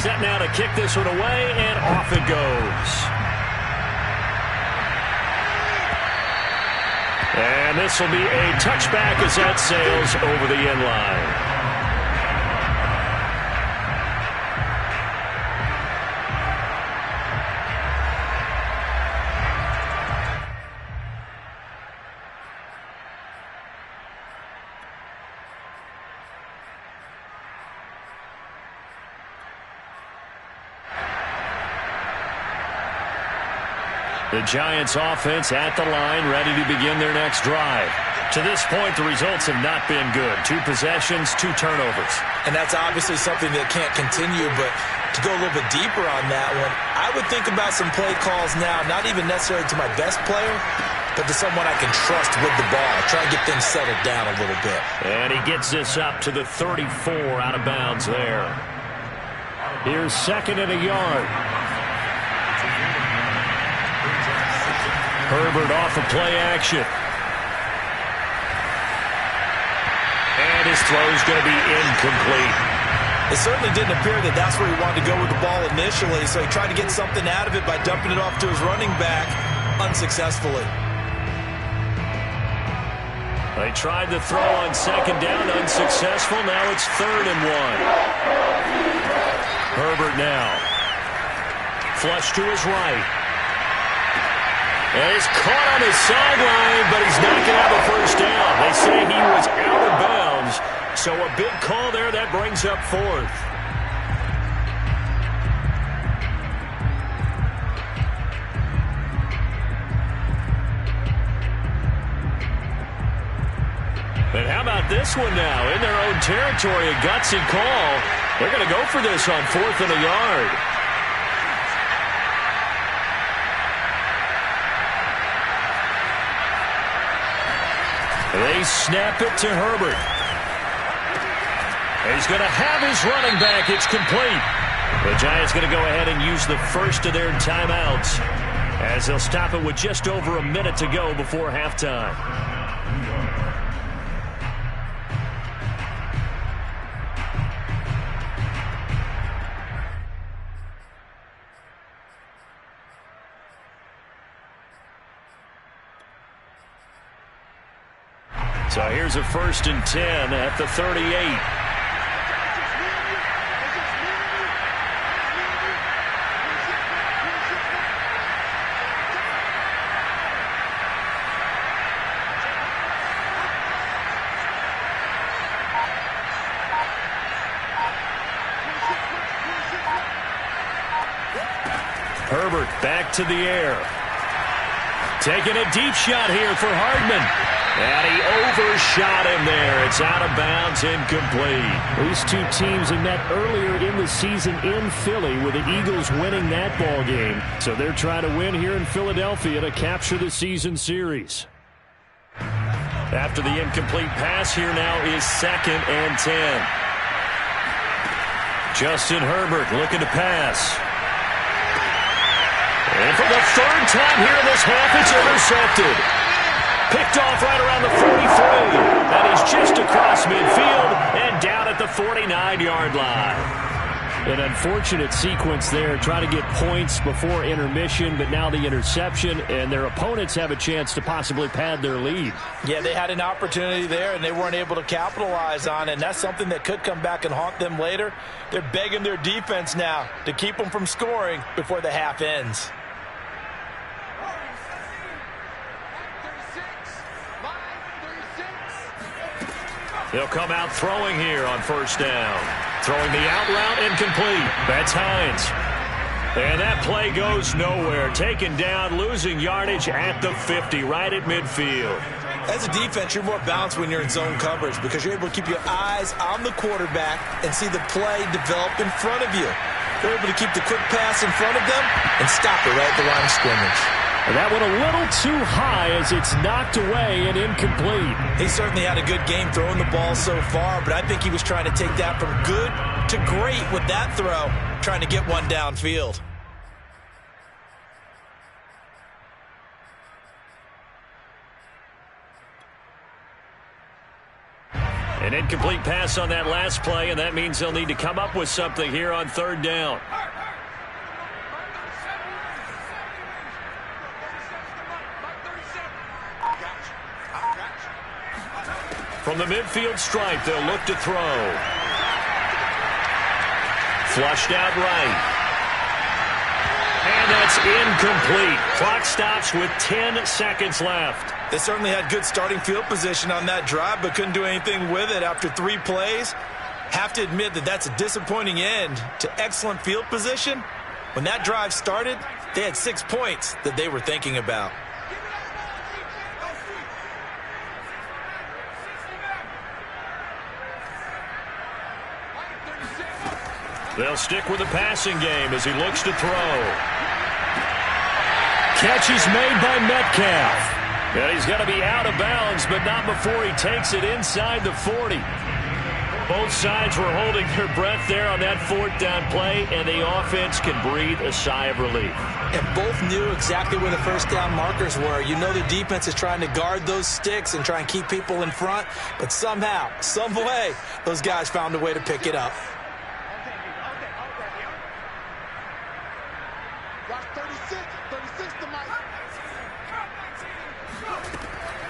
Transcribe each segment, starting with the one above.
Set now to kick this one away, and off it goes. And this will be a touchback as that sails over the end line. The Giants offense at the line, ready to begin their next drive. To this point, the results have not been good. 2 possessions, 2 turnovers. And that's obviously something that can't continue, but to go a little bit deeper on that one, I would think about some play calls now, not even necessarily to my best player, but to someone I can trust with the ball. Try and get things settled down a little bit. And he gets this up to the 34 out of bounds there. Here's 2nd and a yard. Herbert off of play action. And his throw's going to be incomplete. It certainly didn't appear that that's where he wanted to go with the ball initially, so he tried to get something out of it by dumping it off to his running back unsuccessfully. They tried to throw on 2nd down, unsuccessful. Now it's 3rd and 1. Herbert now. Flush to his right. And he's caught on his sideline, but he's not going to have a first down. They say he was out of bounds, so a big call there that brings up 4th. And how about this one now? In their own territory, a gutsy call. They're going to go for this on 4th and a yard. They snap it to Herbert. He's going to have his running back. It's complete. The Giants going to go ahead and use the first of their timeouts as they'll stop it with just over a minute to go before halftime. So here's a 1st and 10 at the 38. Herbert back to the air. Taking a deep shot here for Hardman. And he overshot him there. It's out of bounds, incomplete. These two teams have met earlier in the season in Philly with the Eagles winning that ball game. So they're trying to win here in Philadelphia to capture the season series. After the incomplete pass, here now is 2nd and 10. Justin Herbert looking to pass. And for the 3rd time here in this half, it's intercepted. Picked off right around the 43. And he's just across midfield and down at the 49-yard line. An unfortunate sequence there. Try to get points before intermission, but now the interception, and their opponents have a chance to possibly pad their lead. Yeah, they had an opportunity there, and they weren't able to capitalize on it, and that's something that could come back and haunt them later. They're begging their defense now to keep them from scoring before the half ends. They'll come out throwing here on 1st down. Throwing the out route incomplete. That's Hines. And that play goes nowhere. Taken down, losing yardage at the 50, right at midfield. As a defense, you're more balanced when you're in zone coverage because you're able to keep your eyes on the quarterback and see the play develop in front of you. You're able to keep the quick pass in front of them and stop it right at the line of scrimmage. And that one a little too high as it's knocked away and incomplete. He certainly had a good game throwing the ball so far, but I think he was trying to take that from good to great with that throw, trying to get one downfield. An incomplete pass on that last play, and that means they'll need to come up with something here on third down. From the midfield stripe, they'll look to throw. Flushed out right. And that's incomplete. Clock stops with 10 seconds left. They certainly had good starting field position on that drive, but couldn't do anything with it after 3 plays. Have to admit that that's a disappointing end to excellent field position. When that drive started, they had 6 points that they were thinking about. They'll stick with the passing game as he looks to throw. Catch is made by Metcalf. And he's going to be out of bounds, but not before he takes it inside the 40. Both sides were holding their breath there on that 4th down play, and the offense can breathe a sigh of relief. And both knew exactly where the first down markers were. You know the defense is trying to guard those sticks and try and keep people in front, but somehow, some way, those guys found a way to pick it up.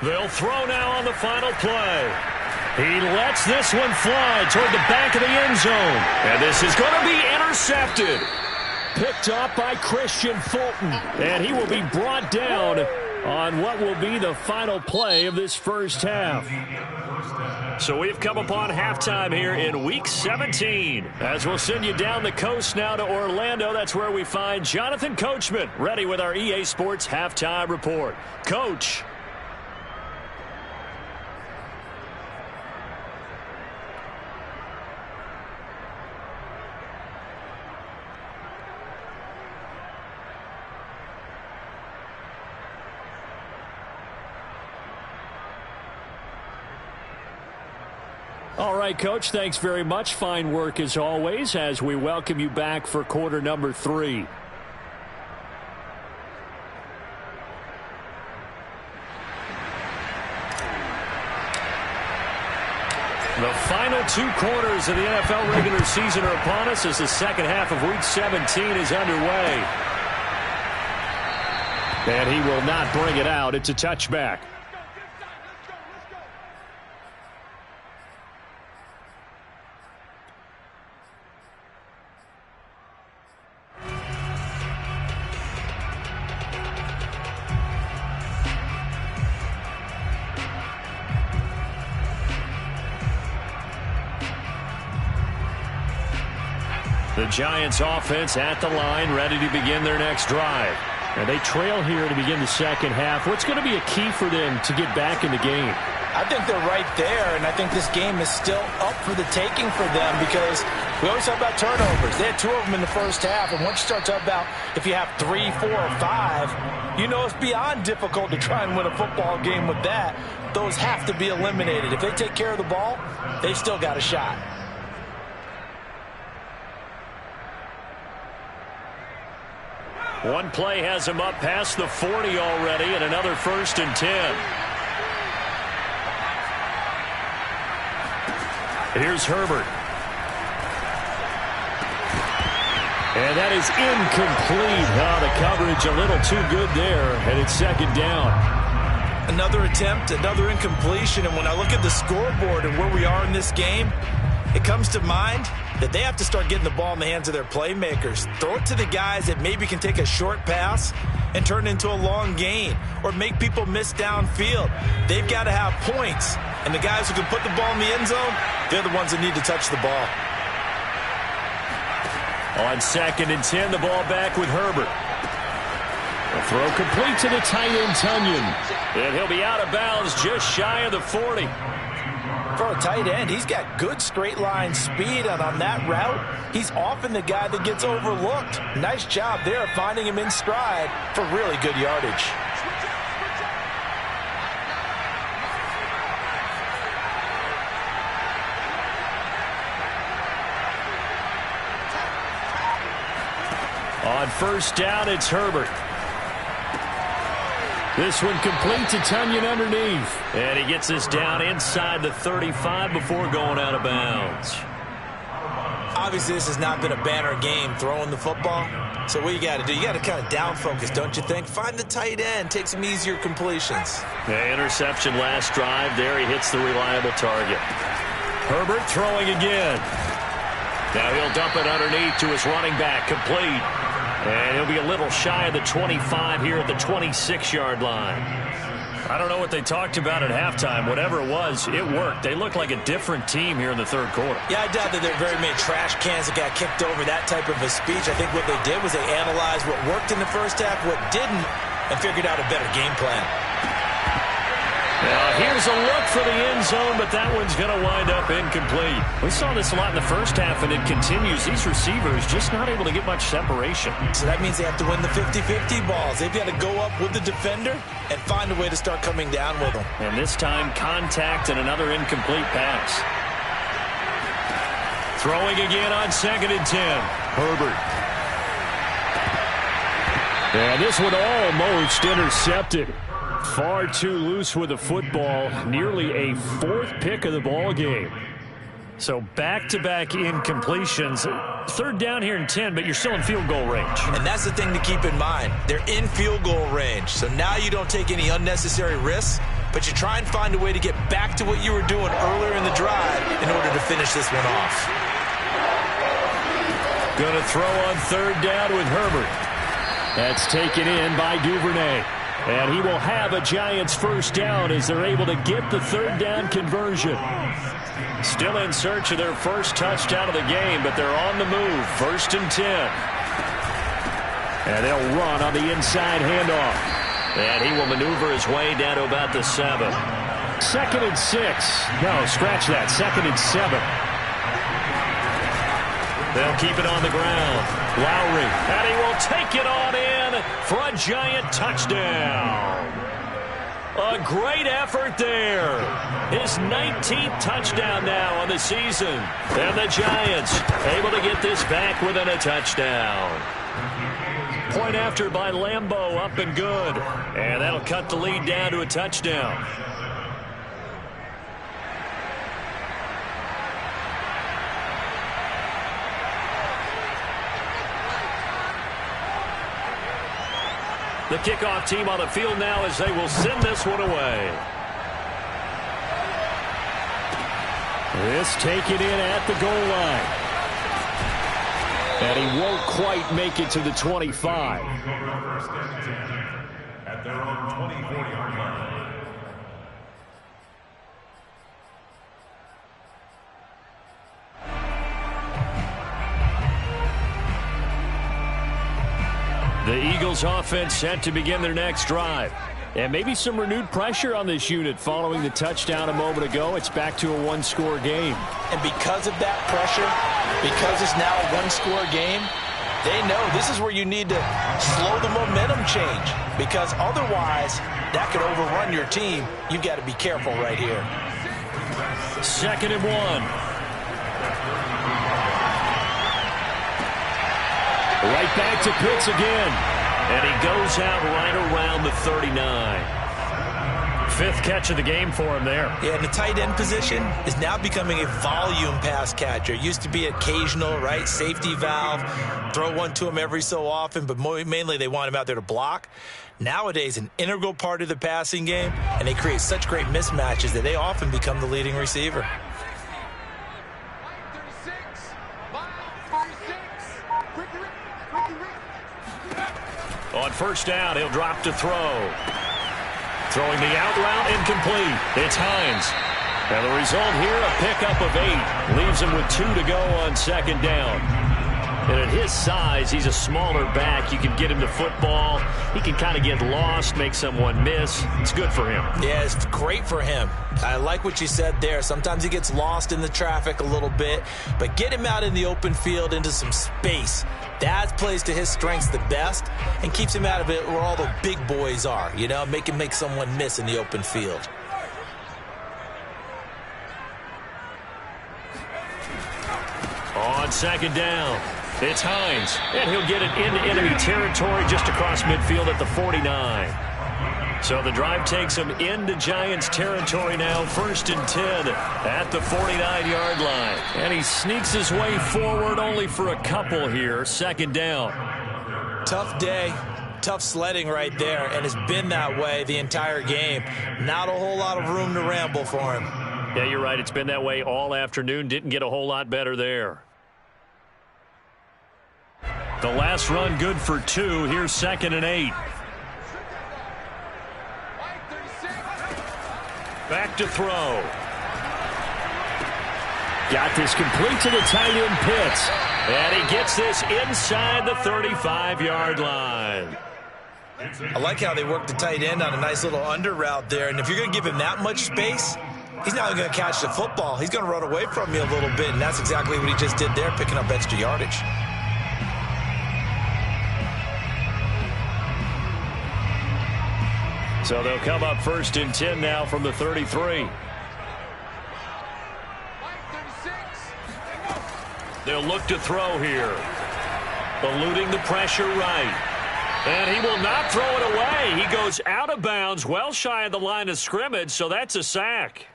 They'll throw now on the final play. He lets this one fly toward the back of the end zone. And this is going to be intercepted. Picked up by Christian Fulton. And he will be brought down on what will be the final play of this first half. So we've come upon halftime here in Week 17. As we'll send you down the coast now to Orlando. That's where we find Jonathan Coachman ready with our EA Sports Halftime Report. Coach. All right, Coach, thanks very much. Fine work as always as we welcome you back for quarter number 3. The final 2 quarters of the NFL regular season are upon us as the second half of Week 17 is underway. And he will not bring it out. It's a touchback. The Giants offense at the line, ready to begin their next drive. And they trail here to begin the second half. What's going to be a key for them to get back in the game? I think they're right there, and I think this game is still up for the taking for them because we always talk about turnovers. They had 2 of them in the first half, and once you start talking about if you have 3, 4, or 5, you know it's beyond difficult to try and win a football game with that. Those have to be eliminated. If they take care of the ball, they've still got a shot. One play has him up past the 40 already, and another 1st and 10. Here's Herbert. And that is incomplete. The coverage a little too good there, and it's 2nd down. Another attempt, another incompletion, and when I look at the scoreboard and where we are in this game, it comes to mind that they have to start getting the ball in the hands of their playmakers. Throw it to the guys that maybe can take a short pass and turn it into a long gain or make people miss downfield. They've got to have points, and the guys who can put the ball in the end zone, they're the ones that need to touch the ball. On 2nd and 10, the ball back with Herbert. The throw complete to the tight end, Tunyon. And he'll be out of bounds just shy of the 40. For a tight end, he's got good straight line speed, and on that route, he's often the guy that gets overlooked. Nice job there finding him in stride for really good yardage. On 1st down, it's Herbert. This one complete to Tunyon underneath. And he gets this down inside the 35 before going out of bounds. Obviously, this has not been a banner game throwing the football. So what you got to do, you got to kind of down focus, don't you think? Find the tight end, take some easier completions. Yeah, interception last drive there. He hits the reliable target. Herbert throwing again. Now he'll dump it underneath to his running back, complete. And he'll be a little shy of the 25 here at the 26-yard line. I don't know what they talked about at halftime. Whatever it was, it worked. They look like a different team here in the third quarter. Yeah, I doubt that there are very many trash cans that got kicked over, that type of a speech. I think what they did was they analyzed what worked in the first half, what didn't, and figured out a better game plan. Now, here's a look for the end zone, but that one's going to wind up incomplete. We saw this a lot in the first half, and it continues. These receivers just not able to get much separation. So that means they have to win the 50-50 balls. They've got to go up with the defender and find a way to start coming down with them. And this time, contact and another incomplete pass. Throwing again on 2nd and 10. Herbert. And this one almost intercepted. Far too loose with the football. Nearly a 4th pick of the ball game. So back-to-back incompletions. 3rd down here and 10, but you're still in field goal range. And that's the thing to keep in mind. They're in field goal range. So now you don't take any unnecessary risks, but you try and find a way to get back to what you were doing earlier in the drive in order to finish this one off. Going to throw on 3rd down with Herbert. That's taken in by Duvernay. And he will have a Giants first down as they're able to get the 3rd down conversion. Still in search of their first touchdown of the game, but they're on the move. 1st and 10. And they'll run on the inside handoff. And he will maneuver his way down to about the 7. 2nd and 6. No, scratch that. 2nd and 7. They'll keep it on the ground. Lowry, and he will take it on in for a Giant touchdown. A great effort there. His 19th touchdown now on the season. And the Giants able to get this back within a touchdown. Point after by Lambeau, up and good. And that'll cut the lead down to a touchdown. The kickoff team on the field now as they will send this one away. This taken in at the goal line. And he won't quite make it to the 25. At their own 24-yard line. The Eagles offense set to begin their next drive. And maybe some renewed pressure on this unit following the touchdown a moment ago. It's back to a one-score game. And because of that pressure, because it's now a one-score game, they know this is where you need to slow the momentum change. Because otherwise, that could overrun your team. You've got to be careful right here. 2nd and 1. Right back to Pitts again. And he goes out right around the 39. 5th catch of the game for him there. Yeah, and the tight end position is now becoming a volume pass catcher. It used to be occasional, right? Safety valve. Throw one to him every so often, but mainly they want him out there to block. Nowadays, an integral part of the passing game, and they create such great mismatches that they often become the leading receiver. On 1st down, he'll drop to throw. Throwing the out route, incomplete. It's Hines. And the result here, a pickup of 8. Leaves him with 2 to go on 2nd down. And at his size, he's a smaller back. You can get him the football. He can kind of get lost, make someone miss. It's good for him. Yeah, it's great for him. I like what you said there. Sometimes he gets lost in the traffic a little bit, but get him out in the open field into some space. That plays to his strengths the best and keeps him out of it where all the big boys are, you know, make him make someone miss in the open field. On 2nd down, it's Hines, and he'll get it into enemy territory just across midfield at the 49. So the drive takes them into Giants territory now, 1st and 10 at the 49-yard line. And he sneaks his way forward only for a couple here, 2nd down. Tough day, tough sledding right there, and it's been that way the entire game. Not a whole lot of room to ramble for him. Yeah, you're right. It's been that way all afternoon. Didn't get a whole lot better there. The last run good for 2. Here's 2nd and 8. Back to throw. Got this complete to the tight end Pitts. And he gets this inside the 35-yard line. I like how they work the tight end on a nice little under route there. And if you're going to give him that much space, he's not going to catch the football. He's going to run away from you a little bit, and that's exactly what he just did there, picking up extra yardage. So they'll come up 1st and 10 now from the 33. They'll look to throw here. Eluding the pressure right. And he will not throw it away. He goes out of bounds, well shy of the line of scrimmage, so that's a sack.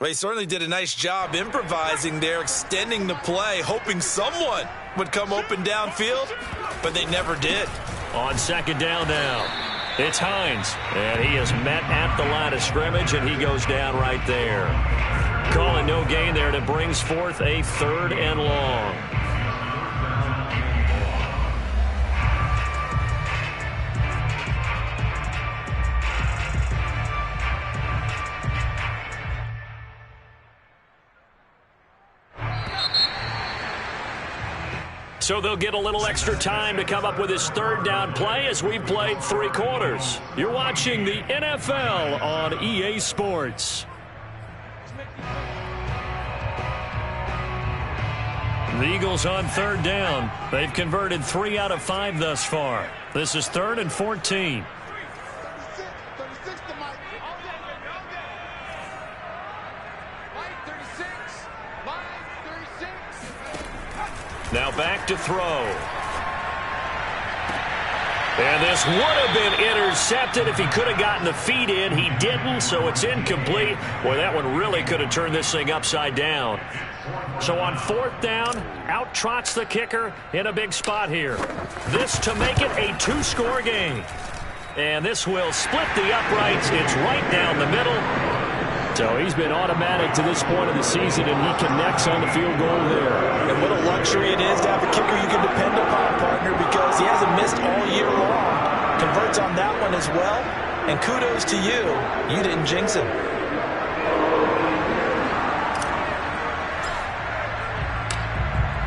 Well, he certainly did a nice job improvising there, extending the play, hoping someone would come open downfield, but they never did. On 2nd down now. It's Hines, and he is met at the line of scrimmage, and he goes down right there. Calling no gain there, and it brings forth a 3rd and long. So they'll get a little extra time to come up with his 3rd down play as we've played 3 quarters. You're watching the NFL on EA Sports. The Eagles on 3rd down. They've converted 3 out of 5 thus far. This is 3rd and 14. Now back to throw. And this would have been intercepted if he could have gotten the feet in. He didn't, so it's incomplete. Boy, that one really could have turned this thing upside down. So on 4th down, out trots the kicker in a big spot here. This to make it a 2-score game. And this will split the uprights. It's right down the middle. So he's been automatic to this point of the season, and he connects on the field goal there. And what a luxury it is to have a kicker you can depend upon, partner, because he hasn't missed all year long. Converts on that one as well, and kudos to you. You didn't jinx him.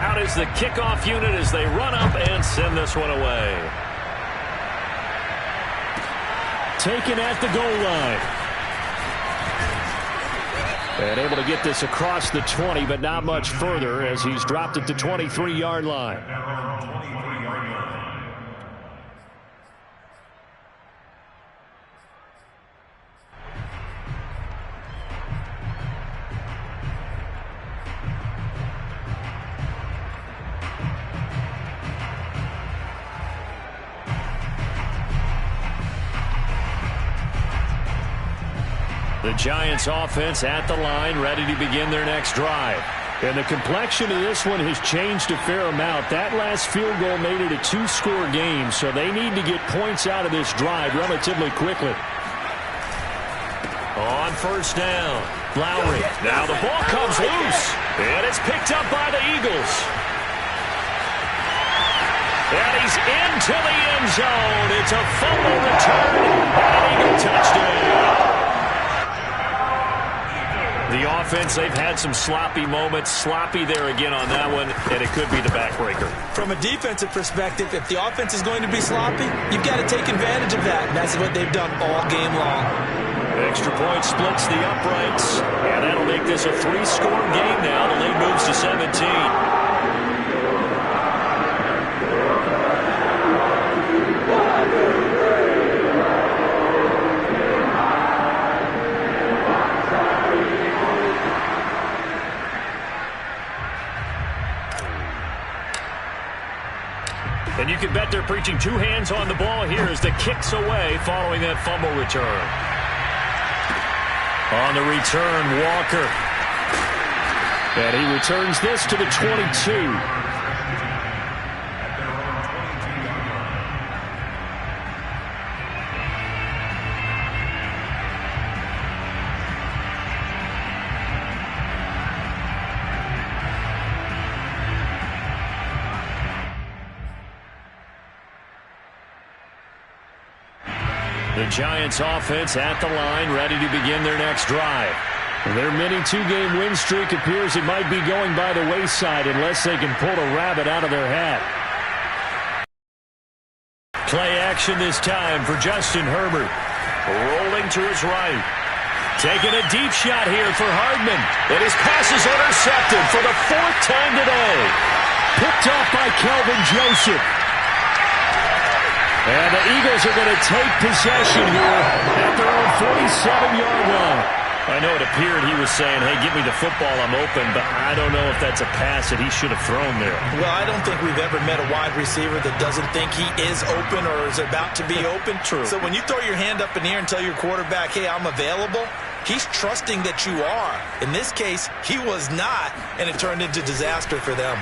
Out is the kickoff unit as they run up and send this one away. Taken at the goal line. And able to get this across the 20, but not much further as he's dropped it to 23-yard line. The Giants offense at the line, ready to begin their next drive. And the complexion of this one has changed a fair amount. That last field goal made it a 2-score game, so they need to get points out of this drive relatively quickly. On 1st down, Lowry. Now the ball comes loose, and it's picked up by the Eagles. And he's into the end zone. It's a fumble return, and an Eagle touchdown. The offense, they've had some sloppy moments. Sloppy there again on that one, and it could be the backbreaker. From a defensive perspective, if the offense is going to be sloppy, you've got to take advantage of that, and that's what they've done all game long. Extra point splits the uprights, and that'll make this a 3-score game now. The lead moves to 17. And you can bet they're preaching two hands on the ball here as the kick's away following that fumble return. On the return, Walker. And he returns this to the 22. The Giants offense at the line, ready to begin their next drive. Their mini two-game win streak appears it might be going by the wayside unless they can pull a rabbit out of their hat. Play action this time for Justin Herbert. Rolling to his right. Taking a deep shot here for Hardman. And his pass is intercepted for the fourth time today. Picked off by Kelvin Joseph. And the Eagles are going to take possession here at their own 47-yard line. I know it appeared he was saying, hey, give me the football, I'm open, but I don't know if that's a pass that he should have thrown there. Well, I don't think we've ever met a wide receiver that doesn't think he is open or is about to be open. True. So when you throw your hand up in the air and tell your quarterback, hey, I'm available, he's trusting that you are. In this case, he was not, and it turned into disaster for them.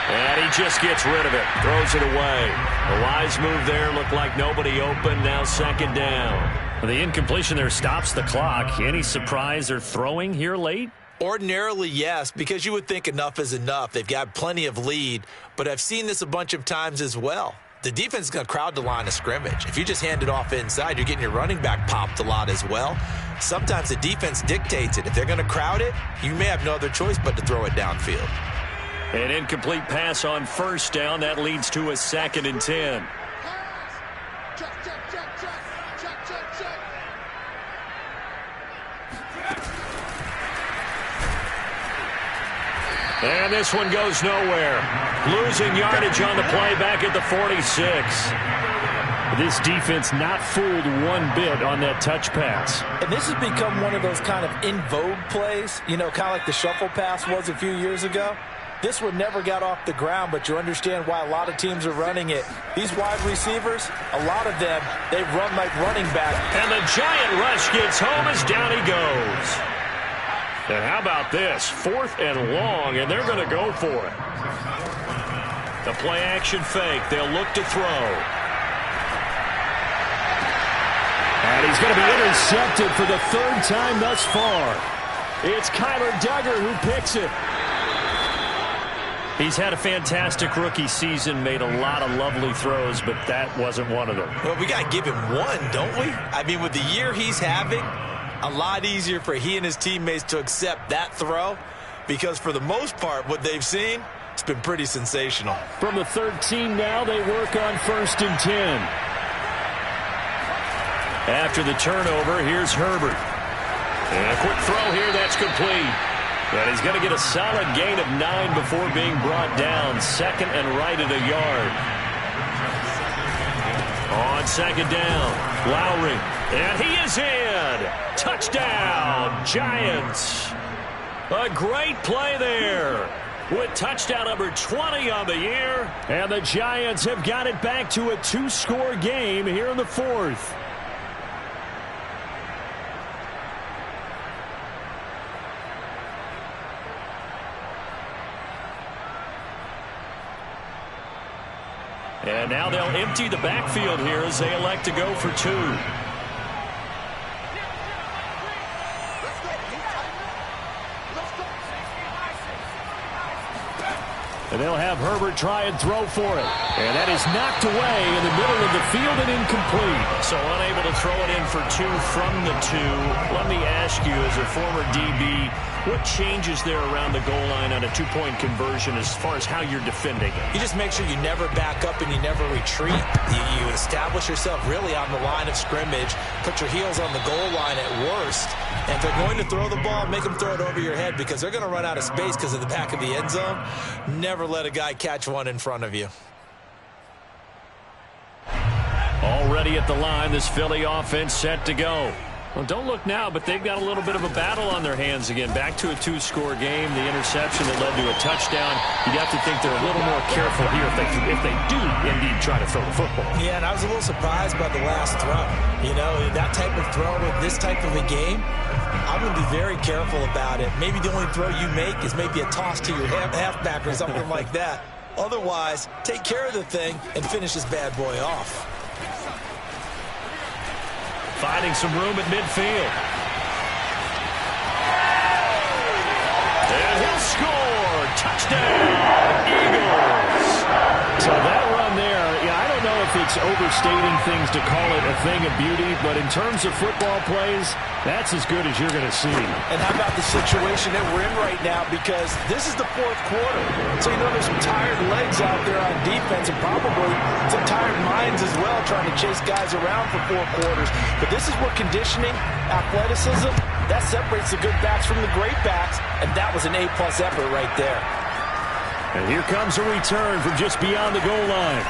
And he just gets rid of it, throws it away. A wise move there, looked like nobody open, now second down. The incompletion there stops the clock. Any surprise they're throwing here late? Ordinarily, yes, because you would think enough is enough. They've got plenty of lead, but I've seen this a bunch of times as well. The defense is going to crowd the line of scrimmage. If you just hand it off inside, you're getting your running back popped a lot as well. Sometimes the defense dictates it. If they're going to crowd it, you may have no other choice but to throw it downfield. An incomplete pass on first down. That leads to a 2nd and 10. And this one goes nowhere. Losing yardage on the play back at the 46. This defense not fooled one bit on that touch pass. And this has become one of those kind of in vogue plays, you know, kind of like the shuffle pass was a few years ago. This one never got off the ground, but you understand why a lot of teams are running it. These wide receivers, a lot of them, they run like running back. And the giant rush gets home as down he goes. And how about this? 4th and long, and they're going to go for it. The play action fake. They'll look to throw. And he's going to be intercepted for the 3rd time thus far. It's Kyler Duggar who picks it. He's had a fantastic rookie season, made a lot of lovely throws, but that wasn't one of them. Well, we got to give him one, don't we? I mean, with the year he's having, a lot easier for he and his teammates to accept that throw because for the most part, what they've seen, it's been pretty sensational. From the 13 now, they work on 1st and 10. After the turnover, here's Herbert. And a quick throw here, that's complete. And he's going to get a solid gain of 9 before being brought down. 2nd and right at a yard. On 2nd down, Lowry. And he is in. Touchdown, Giants. A great play there. With touchdown number 20 on the year. And the Giants have got it back to a 2-score game here in the 4th. And now they'll empty the backfield here as they elect to go for 2. And they'll have Herbert try and throw for it. And that is knocked away in the middle of the field and incomplete. So unable to throw it in for 2 from the 2. Let me ask you, as a former DB, what changes there around the goal line on a 2-point conversion as far as how you're defending it? You just make sure you never back up and you never retreat. You establish yourself really on the line of scrimmage, put your heels on the goal line at worst. And if they're going to throw the ball, make them throw it over your head because they're going to run out of space because of the back of the end zone. Never let a guy catch one in front of you. Already at the line, this Philly offense set to go. Well, don't look now, but they've got a little bit of a battle on their hands again. Back to a 2-score game. The interception that led to a touchdown. You'd have to think they're a little more careful here if they do indeed try to throw the football. Yeah, and I was a little surprised by the last throw. You know, that type of throw in this type of a game, I'm going to be very careful about it. Maybe the only throw you make is maybe a toss to your halfback or something like that. Otherwise, take care of the thing and finish this bad boy off. Finding some room at midfield. And he'll score. Touchdown, Eagles. So that run there, I don't know if it's overstating things to call it a thing of beauty, but in terms of football plays, that's as good as you're going to see. And how about the situation that we're in right now? Because this is the fourth quarter. So, you know, there's some tired legs out there on defense and probably some tired minds as well trying to chase guys around for 4 quarters. But this is where conditioning, athleticism, that separates the good backs from the great backs. And that was an A-plus effort right there. And here comes a return from just beyond the goal line.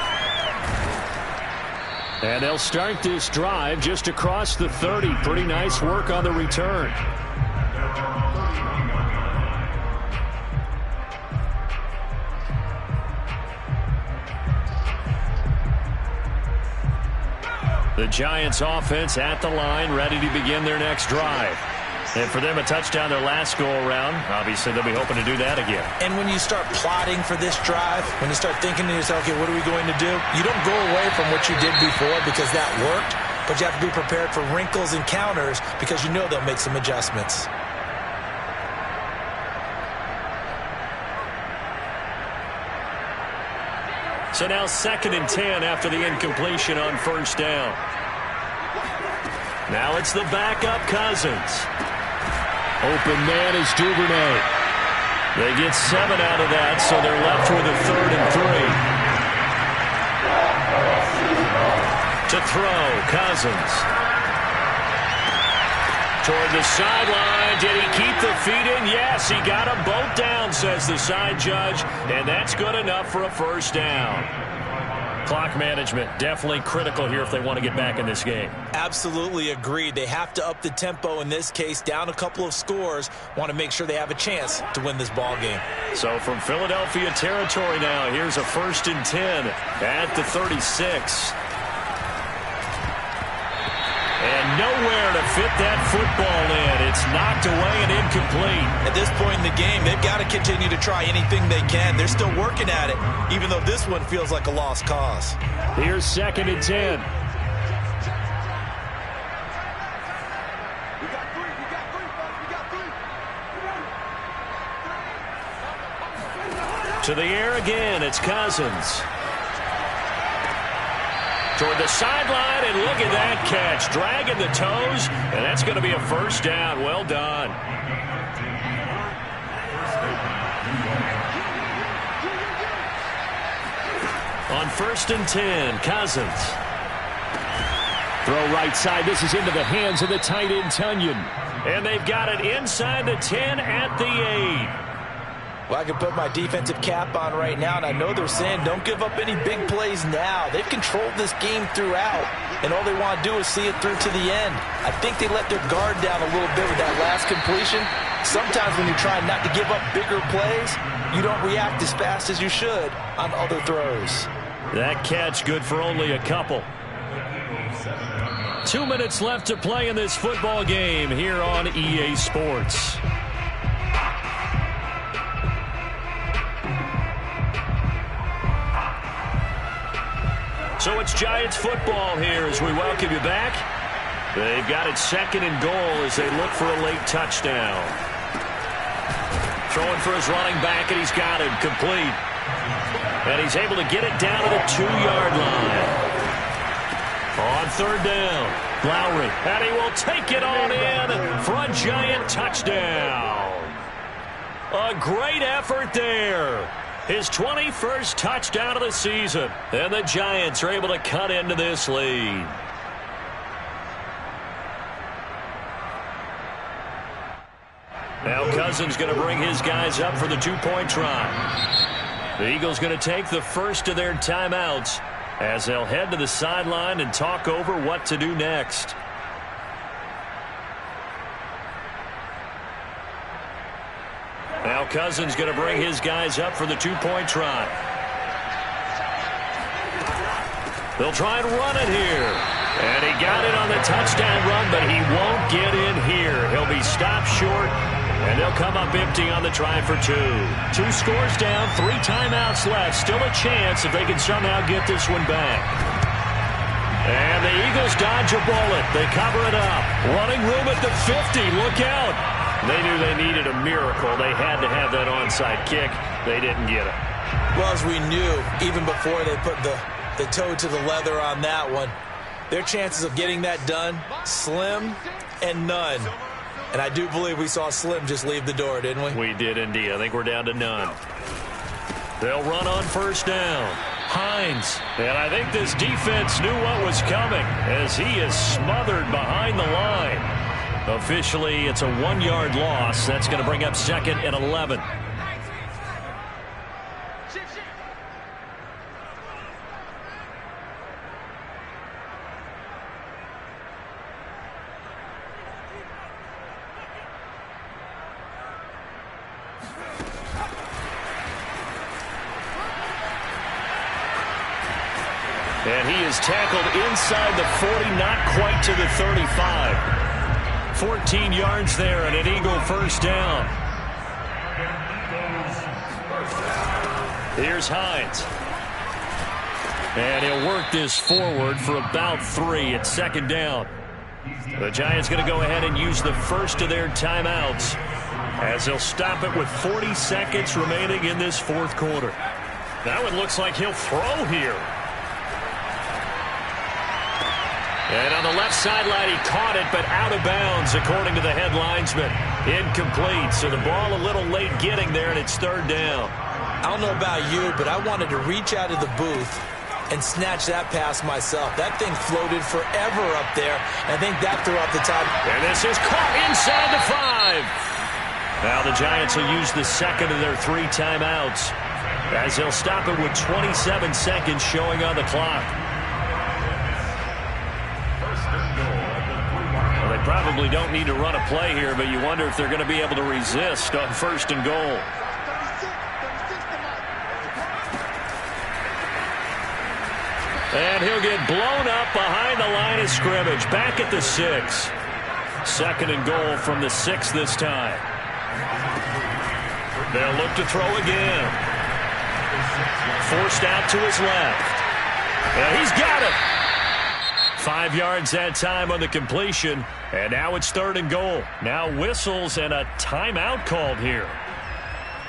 And they'll start this drive just across the 30. Pretty nice work on the return. The Giants offense at the line, ready to begin their next drive. And for them, a touchdown their last go-around. Obviously, they'll be hoping to do that again. And when you start plotting for this drive, when you start thinking to yourself, okay, what are we going to do? You don't go away from what you did before because that worked, but you have to be prepared for wrinkles and counters because you know they'll make some adjustments. So now 2nd and 10 after the incompletion on first down. Now it's the backup Cousins. Open man is Duvernay. They get 7 out of that, so they're left with a 3rd and 3. To throw, Cousins. Toward the sideline. Did he keep the feet in? Yes, he got them both down, says the side judge, and that's good enough for a first down. Clock management, definitely critical here if they want to get back in this game. Absolutely agreed. They have to up the tempo in this case, down a couple of scores, want to make sure they have a chance to win this ball game. So from Philadelphia territory now, here's a 1st and 10 at the 36. And nowhere to fit that football in. It's knocked away and incomplete. At this point in the game, they've got to continue to try anything they can. They're still working at it, even though this one feels like a lost cause. Here's 2nd and 10. To the air again, it's Cousins. Toward the sideline, and look at that catch. Dragging the toes, and that's going to be a first down. Well done. On 1st and 10, Cousins. Throw right side. This is into the hands of the tight end, Tunyon. And they've got it inside the 10 at the 8. Well, I can put my defensive cap on right now, and I know they're saying don't give up any big plays now. They've controlled this game throughout, and all they want to do is see it through to the end. I think they let their guard down a little bit with that last completion. Sometimes when you're trying not to give up bigger plays, you don't react as fast as you should on other throws. That catch good for only a couple. 2 minutes left to play in this football game here on EA Sports. So it's Giants football here as we welcome you back. They've got it 2nd and goal as they look for a late touchdown. Throwing for his running back, and he's got it complete. And he's able to get it down to the 2-yard line. On 3rd down, Lowry, and he will take it on in for a Giant touchdown. A great effort there. His 21st touchdown of the season. And the Giants are able to cut into this lead. Now Cousins going to bring his guys up for the 2-point try. The Eagles going to take the first of their timeouts as they'll head to the sideline and talk over what to do next. Cousins going to bring his guys up for the two-point try. They'll try and run it here. And he got it on the touchdown run, but he won't get in here. He'll be stopped short, and they'll come up empty on the try for two. 2 scores down, 3 timeouts left. Still a chance if they can somehow get this one back. And the Eagles dodge a bullet. They cover it up. Running room at the 50. Look out. They knew they needed a miracle. They had to have that onside kick. They didn't get it. Well, as we knew, even before they put the toe to the leather on that one, their chances of getting that done, slim and none. And I do believe we saw Slim just leave the door, didn't we? We did indeed. I think we're down to none. They'll run on first down. Hines. And I think this defense knew what was coming as he is smothered behind the line. Officially, it's a 1-yard loss. That's going to bring up 2nd and 11. And he is tackled inside the 40, not quite to the 35. 14 yards there and an Eagle first down. Here's Hines. And he'll work this forward for about 3 at 2nd down. The Giants going to go ahead and use the first of their timeouts as they'll stop it with 40 seconds remaining in this 4th quarter. That one looks like he'll throw here. And on the left sideline, he caught it, but out of bounds, according to the head linesman. Incomplete, so the ball a little late getting there, and it's 3rd down. I don't know about you, but I wanted to reach out of the booth and snatch that pass myself. That thing floated forever up there. I think that threw up the top. And this is caught inside the 5. Now the Giants will use the 2nd of their 3 timeouts as they'll stop it with 27 seconds showing on the clock. They probably don't need to run a play here, but you wonder if they're going to be able to resist on 1st and goal. And he'll get blown up behind the line of scrimmage. Back at the 6. 2nd and goal from the 6 this time. They'll look to throw again. Forced out to his left. And he's got it. 5 yards that time on the completion, and now it's 3rd and goal. Now whistles and a timeout called here.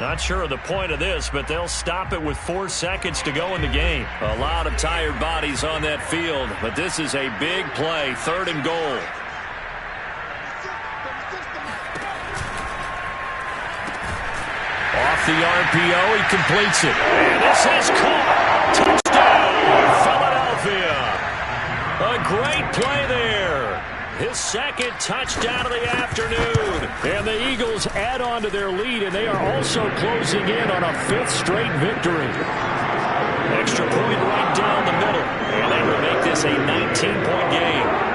Not sure of the point of this, but they'll stop it with 4 seconds to go in the game. A lot of tired bodies on that field, but this is a big play, 3rd and goal. Off the RPO, he completes it. And this is caught. Touchdown, Philadelphia. A great play there. His 2nd touchdown of the afternoon. And the Eagles add on to their lead, and they are also closing in on a 5th straight victory. Extra point right down the middle. And they will make this a 19-point game.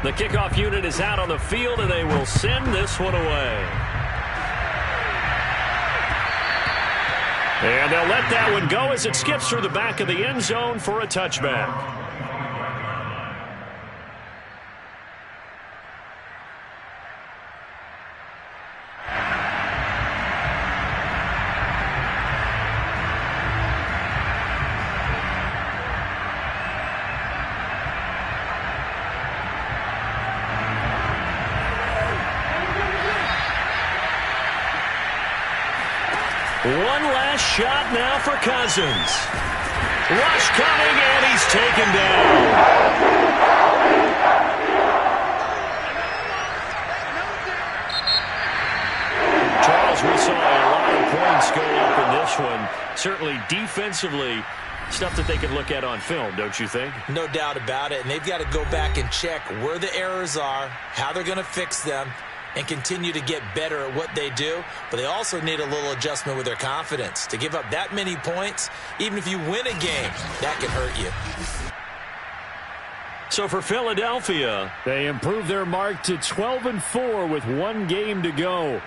The kickoff unit is out on the field, and they will send this one away. And they'll let that one go as it skips through the back of the end zone for a touchback. One last shot now for Cousins. Rush coming, and he's taken down. Charles, we saw a lot of points go up in this one. Certainly defensively, Stuff that they can look at on film, don't you think? No doubt about it. And they've got to go back and check where the errors are, how they're going to fix them, and continue to get better at what they do. But they also need a little adjustment with their confidence. To give up that many points, even if you win a game, that can hurt you. So for Philadelphia, they improve their mark to 12-4 with 1 game to go.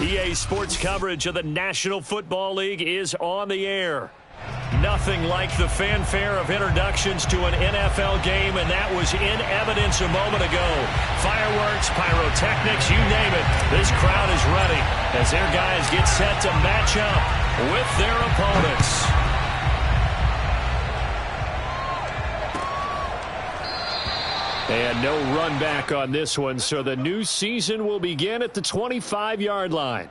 EA Sports coverage of the National Football League is on the air. Nothing like the fanfare of introductions to an NFL game, and that was in evidence a moment ago. Fireworks, pyrotechnics, you name it. This crowd is ready as their guys get set to match up with their opponents. And no run back on this one, so the new season will begin at the 25-yard line.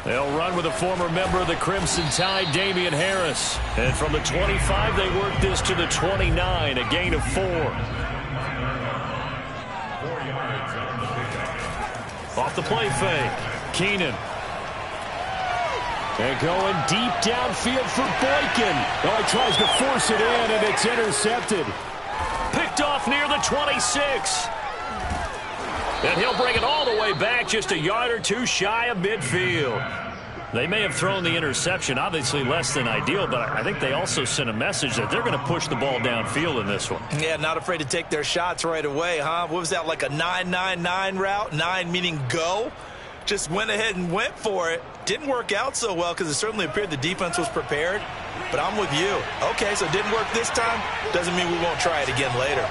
They'll run with a former member of the Crimson Tide, Damian Harris. And from the 25, they work this to the 29, a gain of 4. Off the play fake, Keenan. And going deep downfield for Boykin. Oh, he tries to force it in, and it's intercepted. Picked off near the 26. And he'll bring it all the way back, just a yard or two shy of midfield. They may have thrown the interception, obviously less than ideal, but I think they also sent a message that they're going to push the ball downfield in this one. Yeah, not afraid to take their shots right away, huh? What was that, like a 9-9-9 route? 9 meaning go? Just went ahead and went for it. Didn't work out so well because it certainly appeared the defense was prepared. But I'm with you. Okay, so it didn't work this time. Doesn't mean we won't try it again later.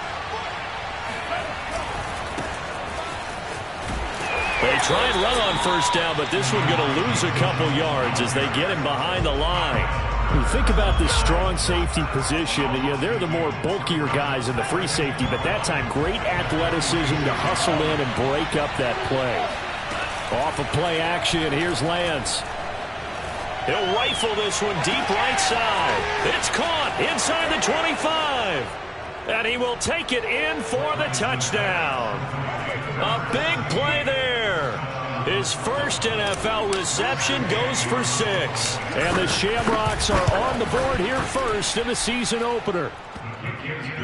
They try and run on first down, but this one's going to lose a couple yards as they get him behind the line. When you think about this strong safety position, they're the more bulkier guys in the free safety, but that time great athleticism to hustle in and break up that play. Off of play action, here's Lance. He'll rifle this one deep right side. It's caught inside the 25. And he will take it in for the touchdown. A big play there. His first NFL reception goes for 6. And the Shamrocks are on the board here first in the season opener.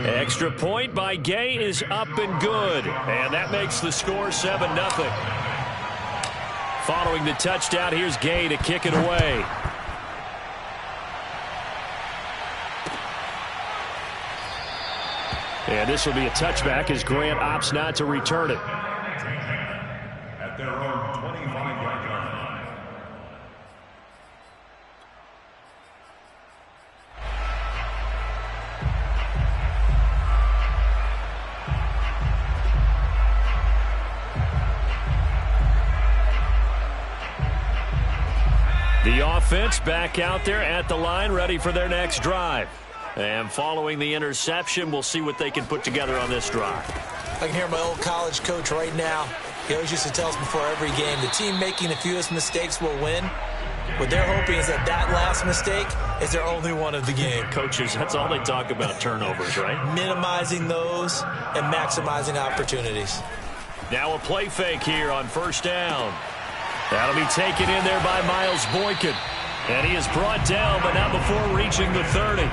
Extra point by Gay is up and good. And that makes the score 7-0. Following the touchdown, here's Gay to kick it away. And this will be a touchback as Grant opts not to return it. At their own 25-yard line. The offense back out there at the line, ready for their next drive. And following the interception, we'll see what they can put together on this drive. I can hear my old college coach right now. He always used to tell us before every game, the team making the fewest mistakes will win. What they're hoping is that last mistake is their only one of the game. Coaches, that's all they talk about, turnovers, right? Minimizing those and maximizing opportunities. Now a play fake here on first down. That'll be taken in there by Miles Boykin. And he is brought down, but not before reaching the 30.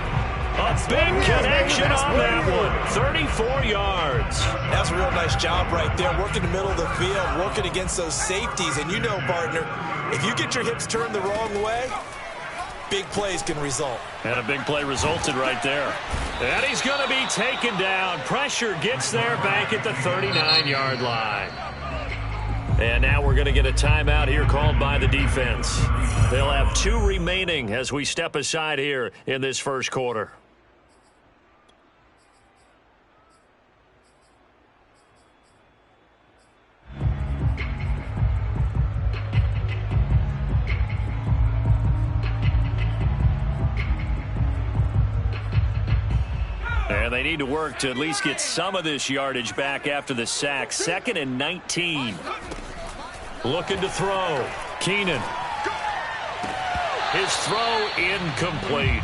A big connection on that one. 34 yards. That's a real nice job right there. Working the middle of the field, working against those safeties. And you know, partner, if you get your hips turned the wrong way, big plays can result. And a big play resulted right there. And he's going to be taken down. Pressure gets there back at the 39-yard line. And now we're going to get a timeout here called by the defense. They'll have 2 remaining as we step aside here in this first quarter. And they need to work to at least get some of this yardage back after the sack. 2nd and 19. Looking to throw. Keenan. His throw incomplete.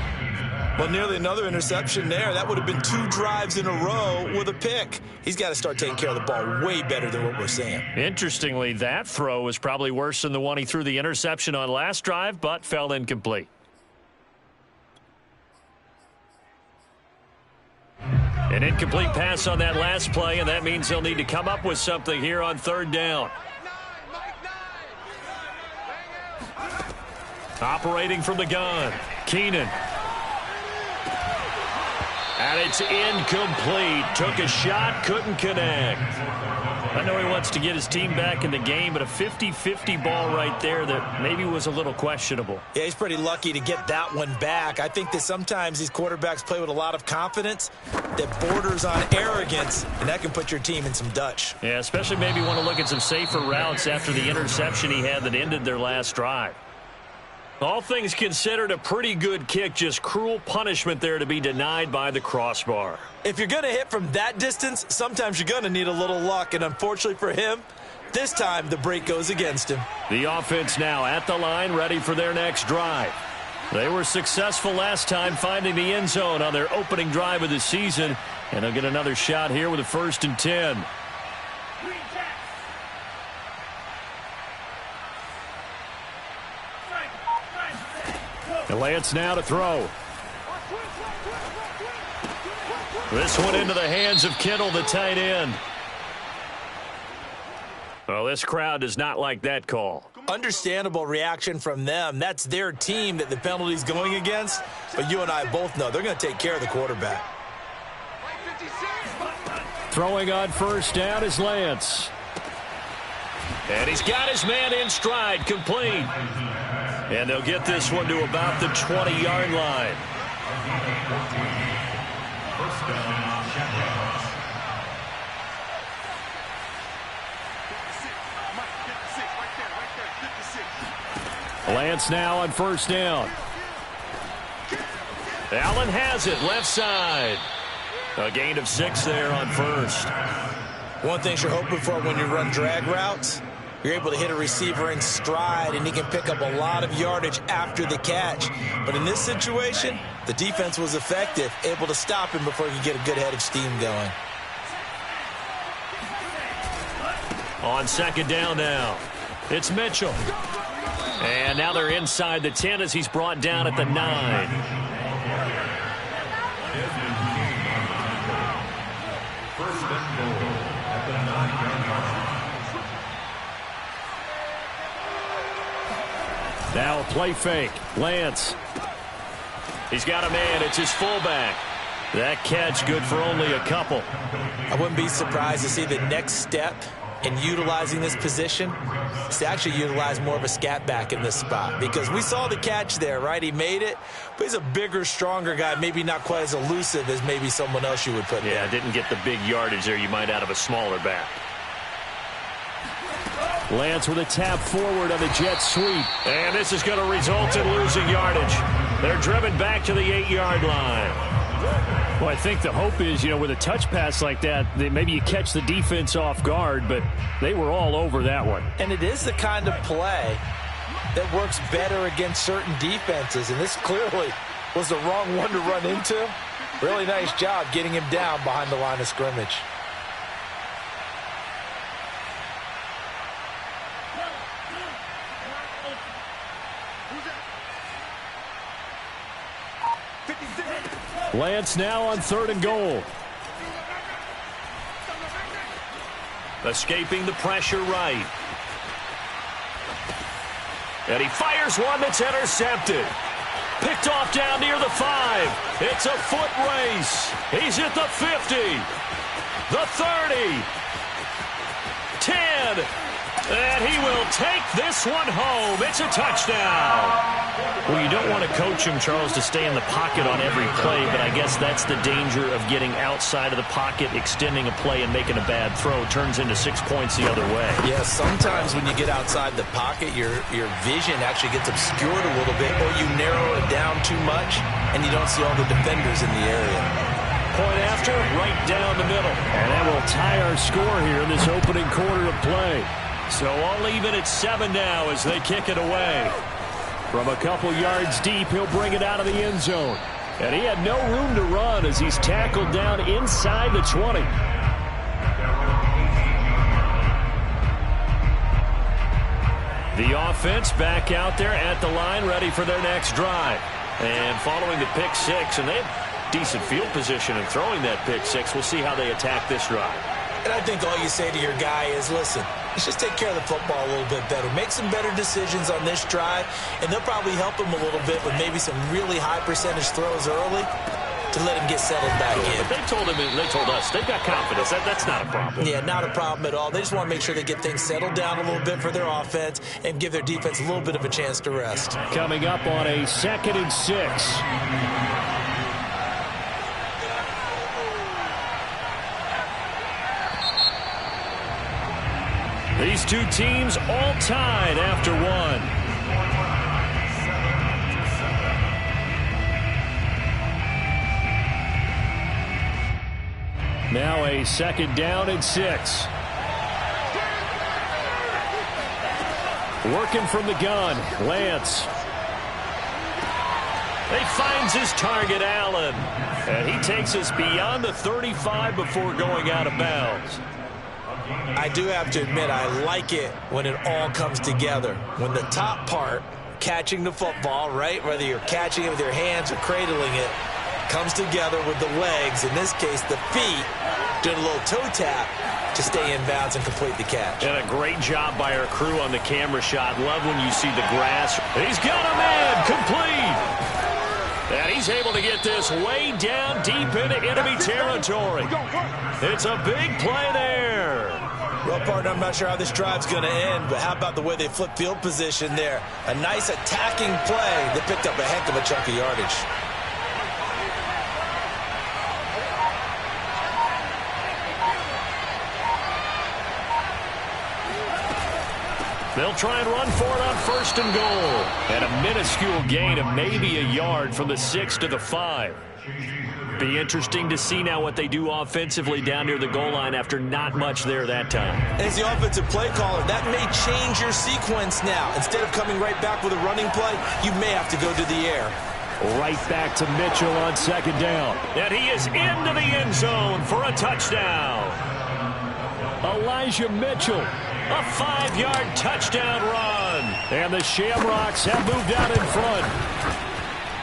Well, nearly another interception there. That would have been 2 drives in a row with a pick. He's got to start taking care of the ball way better than what we're seeing. Interestingly, that throw was probably worse than the one he threw the interception on last drive, but fell incomplete. An incomplete pass on that last play, and that means they'll need to come up with something here on 3rd down. Operating from the gun, Keenan. And it's incomplete. Took a shot, couldn't connect. I know he wants to get his team back in the game, but a 50-50 ball right there that maybe was a little questionable. Yeah, he's pretty lucky to get that one back. I think that sometimes these quarterbacks play with a lot of confidence that borders on arrogance, and that can put your team in some Dutch. Yeah, especially maybe want to look at some safer routes after the interception he had that ended their last drive. All things considered, a pretty good kick, just cruel punishment there to be denied by the crossbar. If you're going to hit from that distance, sometimes you're going to need a little luck, and unfortunately for him, this time the break goes against him. The offense now at the line, ready for their next drive. They were successful last time finding the end zone on their opening drive of the season, and they'll get another shot here with a 1st and 10. And Lance now to throw. This one into the hands of Kittle, the tight end. Well, this crowd does not like that call. Understandable reaction from them. That's their team that the penalty's going against. But you and I both know they're going to take care of the quarterback. Throwing on 1st down is Lance. And he's got his man in stride, complete. And they'll get this one to about the 20-yard line. Lance now on 1st down. Allen has it, left side. A gain of 6 there on 1st. One thing you're hoping for when you run drag routes, you're able to hit a receiver in stride, and he can pick up a lot of yardage after the catch. But in this situation, the defense was effective, able to stop him before he could get a good head of steam going. On 2nd down now, it's Mitchell. And now they're inside the 10 as he's brought down at the 9. Now a play fake. Lance. He's got a man. It's his fullback. That catch good for only a couple. I wouldn't be surprised to see the next step in utilizing this position is to actually utilize more of a scat back in this spot, because we saw the catch there, right? He made it, but he's a bigger, stronger guy, maybe not quite as elusive as maybe someone else you would put there. Yeah, didn't get the big yardage there you might out of a smaller back. Lance with a tap forward on the jet sweep. And this is going to result in losing yardage. They're driven back to the 8-yard line. Well, I think the hope is, with a touch pass like that, maybe you catch the defense off guard, but they were all over that one. And it is the kind of play that works better against certain defenses, and this clearly was the wrong one to run into. Really nice job getting him down behind the line of scrimmage. Lance now on 3rd and goal. Escaping the pressure right. And he fires one that's intercepted. Picked off down near the 5. It's a foot race. He's at the 50. The 30. 10. And he will take this one home. It's a touchdown. Well, you don't want to coach him, Charles, to stay in the pocket on every play, but I guess that's the danger of getting outside of the pocket, extending a play, and making a bad throw. It turns into 6 points the other way. Yeah, sometimes when you get outside the pocket, your vision actually gets obscured a little bit, or you narrow it down too much, and you don't see all the defenders in the area. Point after, right down the middle. And that will tie our score here in this opening quarter of play. So all even at 7 now as they kick it away. From a couple yards deep, he'll bring it out of the end zone. And he had no room to run as he's tackled down inside the 20. The offense back out there at the line, ready for their next drive. And following the pick 6, and they have decent field position and throwing that pick 6. We'll see how they attack this drive. And I think all you say to your guy is, listen, let's just take care of the football a little bit better. Make some better decisions on this drive, and they'll probably help him a little bit with maybe some really high percentage throws early to let him get settled back in. But they told us they've got confidence. That's not a problem. Yeah, not a problem at all. They just want to make sure they get things settled down a little bit for their offense and give their defense a little bit of a chance to rest. Coming up on a 2nd and 6. These two teams all tied after one. Now a 2nd down and 6. Working from the gun, Lance. He finds his target, Allen. And he takes us beyond the 35 before going out of bounds. I do have to admit, I like it when it all comes together. When the top part, catching the football, right, whether you're catching it with your hands or cradling it, comes together with the legs, in this case the feet, doing a little toe tap to stay in bounds and complete the catch. And a great job by our crew on the camera shot. Love when you see the grass. He's got a man, complete. And he's able to get this way down deep into enemy territory. It's a big play there. Well, partner, I'm not sure how this drive's going to end, but how about the way they flip field position there? A nice attacking play. They picked up a heck of a chunk of yardage. They'll try and run for it on 1st and goal. And a minuscule gain of maybe a yard from the 6 to the 5. Be interesting to see now what they do offensively down near the goal line after not much there that time. As the offensive play caller, that may change your sequence now. Instead of coming right back with a running play, you may have to go to the air. Right back to Mitchell on 2nd down. And he is into the end zone for a touchdown. Elijah Mitchell. A 5-yard touchdown run. And the Shamrocks have moved out in front.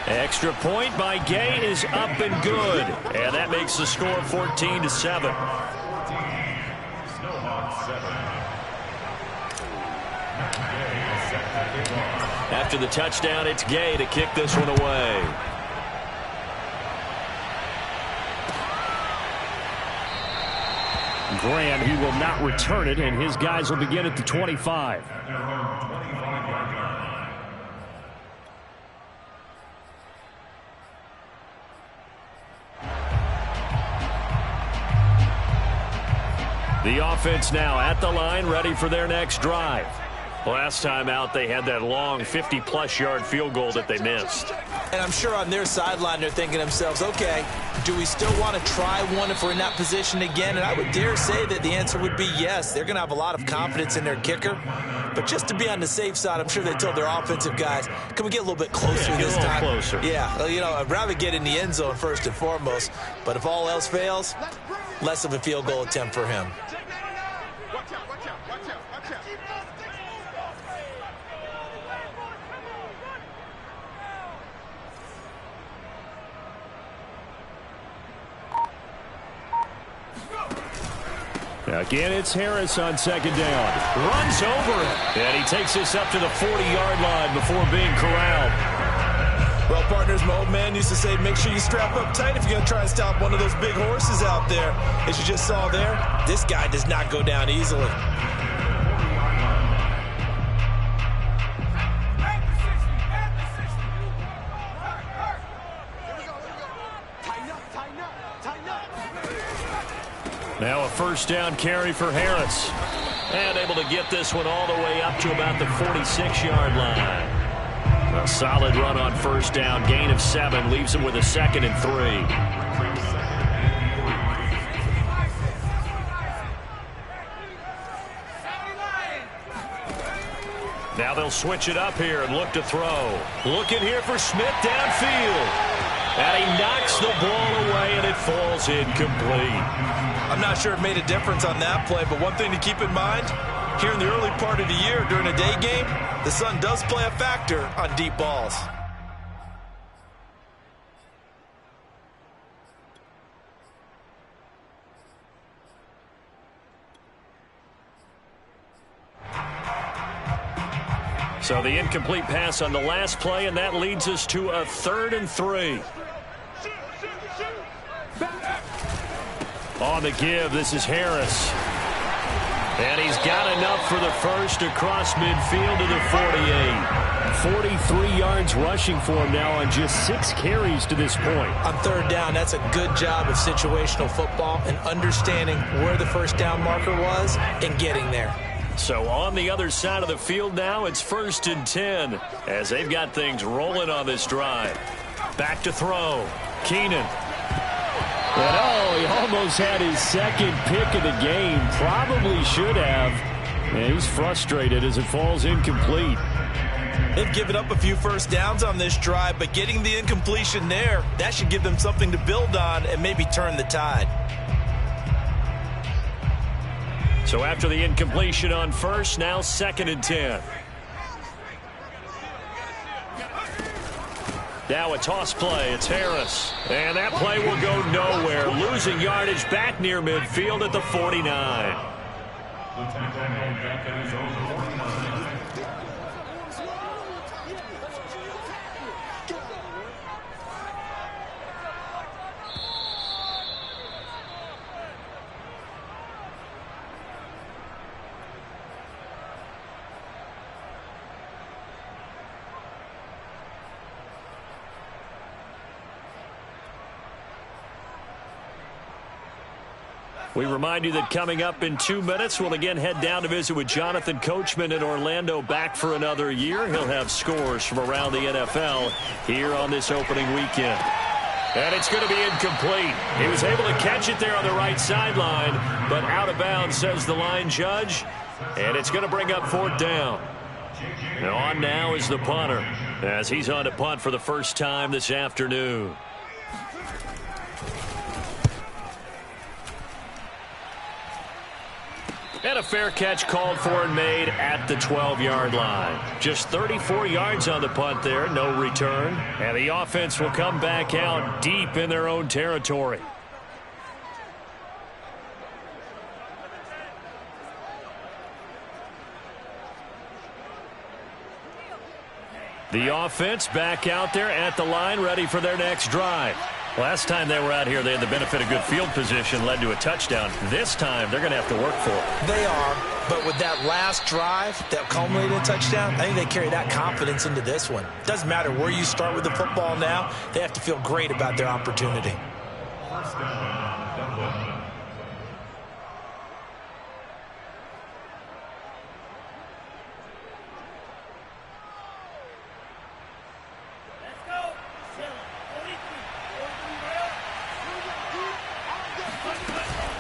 Extra point by Gay is up and good. And that makes the score 14-7. After the touchdown, it's Gay to kick this one away. Graham, he will not return it, and his guys will begin at the 25. The offense now at the line, ready for their next drive. Last time out, they had that long 50-plus yard field goal that they missed. And I'm sure on their sideline, they're thinking to themselves, okay, do we still want to try one if we're in that position again? And I would dare say that the answer would be yes. They're going to have a lot of confidence in their kicker. But just to be on the safe side, I'm sure they told their offensive guys, can we get a little bit closer this time? Closer. Yeah, well, you know, I'd rather get in the end zone first and foremost. But if all else fails, less of a field goal attempt for him. Again, it's Harris on 2nd down. Runs over it. And he takes this up to the 40-yard line before being corralled. Well, partners, my old man used to say, make sure you strap up tight if you're going to try and stop one of those big horses out there. As you just saw there, this guy does not go down easily. Now a 1st down carry for Harris. And able to get this one all the way up to about the 46-yard line. A solid run on 1st down. Gain of 7 leaves him with a 2nd and 3. Now they'll switch it up here and look to throw. Looking here for Smith downfield. And he knocks the ball away, and it falls incomplete. I'm not sure it made a difference on that play, but one thing to keep in mind, here in the early part of the year during a day game, the sun does play a factor on deep balls. So the incomplete pass on the last play, and that leads us to a 3rd and 3. On the give, this is Harris. And he's got enough for the first across midfield to the 48. 43 yards rushing for him now on just 6 carries to this point. On 3rd down, that's a good job of situational football and understanding where the first down marker was and getting there. So on the other side of the field now, it's 1st and 10 as they've got things rolling on this drive. Back to throw. Keenan. And oh, he almost had his 2nd pick of the game. Probably should have. And he's frustrated as it falls incomplete. They've given up a few first downs on this drive, but getting the incompletion there, that should give them something to build on and maybe turn the tide. So after the incompletion on 1st, now 2nd and 10. Now a toss play. It's Harris. And that play will go nowhere. Losing yardage back near midfield at the 49. We remind you that coming up in 2 minutes, we'll again head down to visit with Jonathan Coachman in Orlando, back for another year. He'll have scores from around the NFL here on this opening weekend. And it's going to be incomplete. He was able to catch it there on the right sideline, but out of bounds, says the line judge. And it's going to bring up 4th down. And on now is the punter, as he's on to punt for the first time this afternoon. And a fair catch called for and made at the 12-yard line. Just 34 yards on the punt there, no return. And the offense will come back out deep in their own territory. The offense back out there at the line, ready for their next drive. Last time they were out here, they had the benefit of good field position, led to a touchdown. This time, they're going to have to work for it. They are, but with that last drive that culminated in a touchdown, I think they carry that confidence into this one. Doesn't matter where you start with the football now, they have to feel great about their opportunity.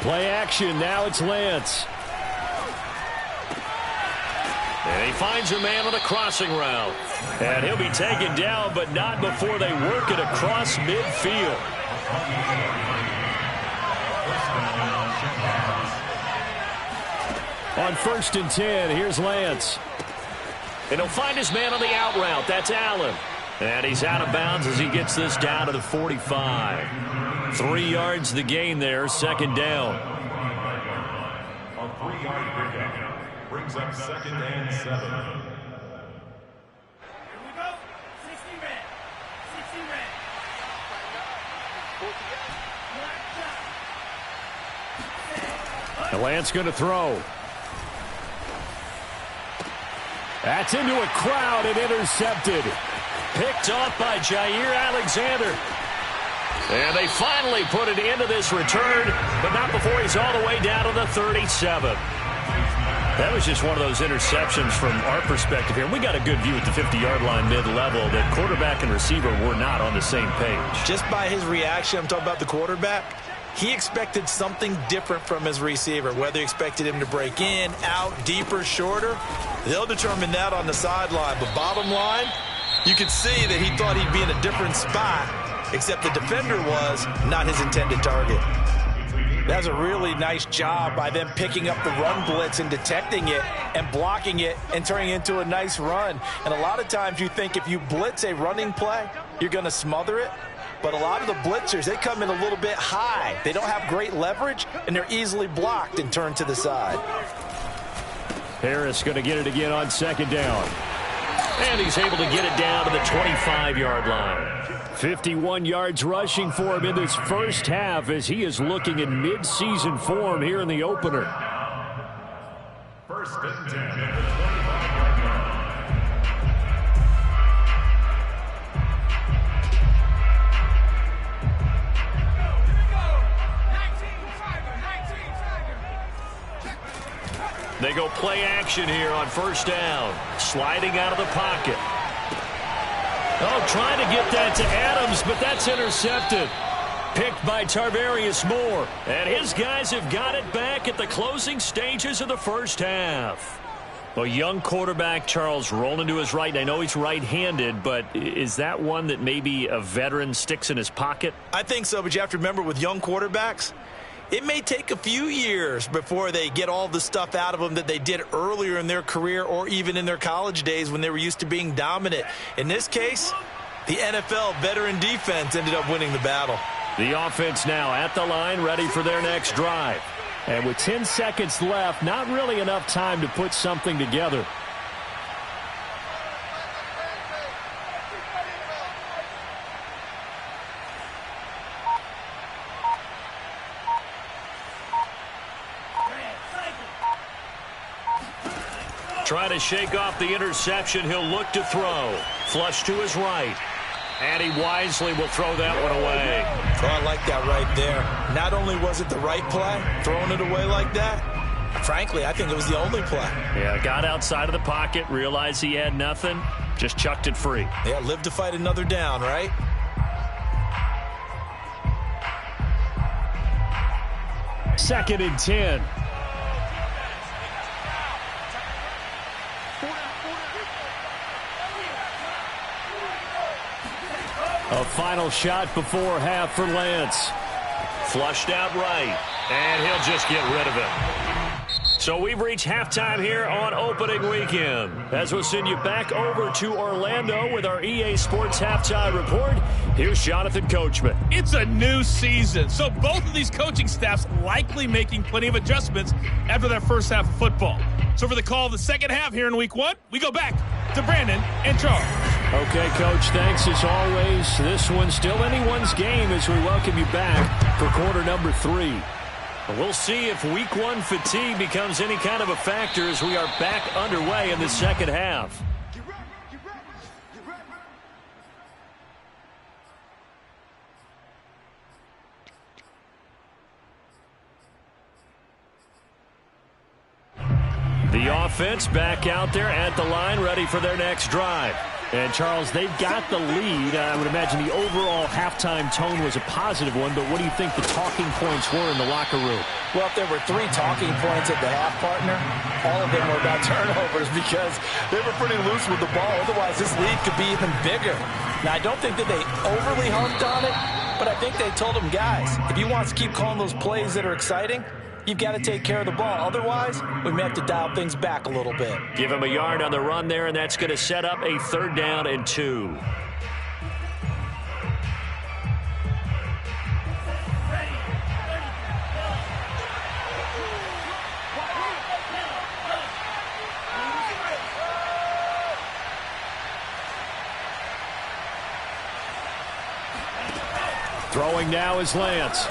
Play action. Now it's Lance. And he finds a man on a crossing route. And he'll be taken down, but not before they work it across midfield. On 1st and 10, here's Lance. And he'll find his man on the out route. That's Allen. And he's out of bounds as he gets this down to the 45. 3 yards the gain there, 2nd down. A 3-yard pickup brings up 2nd and 7. Here we go. 60 red. 60 red. And Lance going to throw. That's into a crowd and intercepted. Picked off by Jair Alexander. And they finally put it into this return, but not before he's all the way down to the 37. That was just one of those interceptions from our perspective here. We got a good view at the 50-yard line mid-level that quarterback and receiver were not on the same page. Just by his reaction, I'm talking about the quarterback, he expected something different from his receiver. Whether he expected him to break in, out, deeper, shorter, they'll determine that on the sideline. But bottom line, you could see that he thought he'd be in a different spot, except the defender was not his intended target. That was a really nice job by them picking up the run blitz and detecting it and blocking it and turning it into a nice run. And a lot of times you think if you blitz a running play, you're going to smother it. But a lot of the blitzers, they come in a little bit high. They don't have great leverage, and they're easily blocked and turned to the side. Harris going to get it again on 2nd down. And he's able to get it down to the 25-yard line. 51 yards rushing for him in this first half as he is looking in mid-season form here in the opener. First and 10 at the 25-yard line. They go play action here on first down. Sliding out of the pocket. Oh, trying to get that to Adams, but that's intercepted. Picked by Tarvarius Moore. And his guys have got it back at the closing stages of the first half. A young quarterback, Charles, rolling to his right. I know he's right-handed, but is that one that maybe a veteran sticks in his pocket? I think so, but you have to remember with young quarterbacks, it may take a few years before they get all the stuff out of them that they did earlier in their career or even in their college days when they were used to being dominant. In this case, the NFL veteran defense ended up winning the battle. The offense now at the line, ready for their next drive. And with 10 seconds left, not really enough time to put something together. Trying to shake off the interception. He'll look to throw. Flush to his right. And he wisely will throw that one away. Oh, I like that right there. Not only was it the right play, throwing it away like that, frankly, I think it was the only play. Yeah, got outside of the pocket, realized he had nothing, just chucked it free. Yeah, live to fight another down, right? Second and 10. A final shot before half for Lance. Flushed out right, and he'll just get rid of it. So we've reached halftime here on opening weekend. As we'll send you back over to Orlando with our EA Sports Halftime Report, here's Jonathan Coachman. It's a new season, so both of these coaching staffs likely making plenty of adjustments after that first half of football. So for the call of the second half here in week one, we go back to Brandon and Charles. Okay, Coach, thanks as always. This one's still anyone's game as we welcome you back for quarter number 3. We'll see if week one fatigue becomes any kind of a factor as we are back underway in the second half. The offense back out there at the line, ready for their next drive. And, Charles, they've got the lead. I would imagine the overall halftime tone was a positive one, but what do you think the talking points were in the locker room? Well, if there were 3 talking points at the half, partner, all of them were about turnovers because they were pretty loose with the ball. Otherwise, this lead could be even bigger. Now, I don't think that they overly humped on it, but I think they told them, guys, if you want to keep calling those plays that are exciting, you've got to take care of the ball. Otherwise, we may have to dial things back a little bit. Give him a yard on the run there, and that's going to set up a 3rd down and 2. Throwing now is Lance.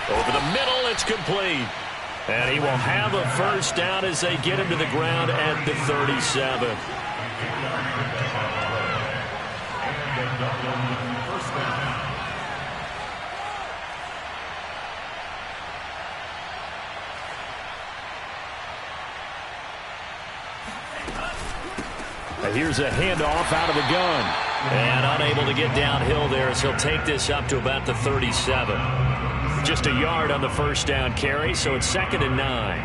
Over the middle, it's complete. And he will have a first down as they get him to the ground at the 37. Here's a handoff out of the gun. And unable to get downhill there as he'll take this up to about the 37. Just a yard on the first down carry, so it's 2nd and 9.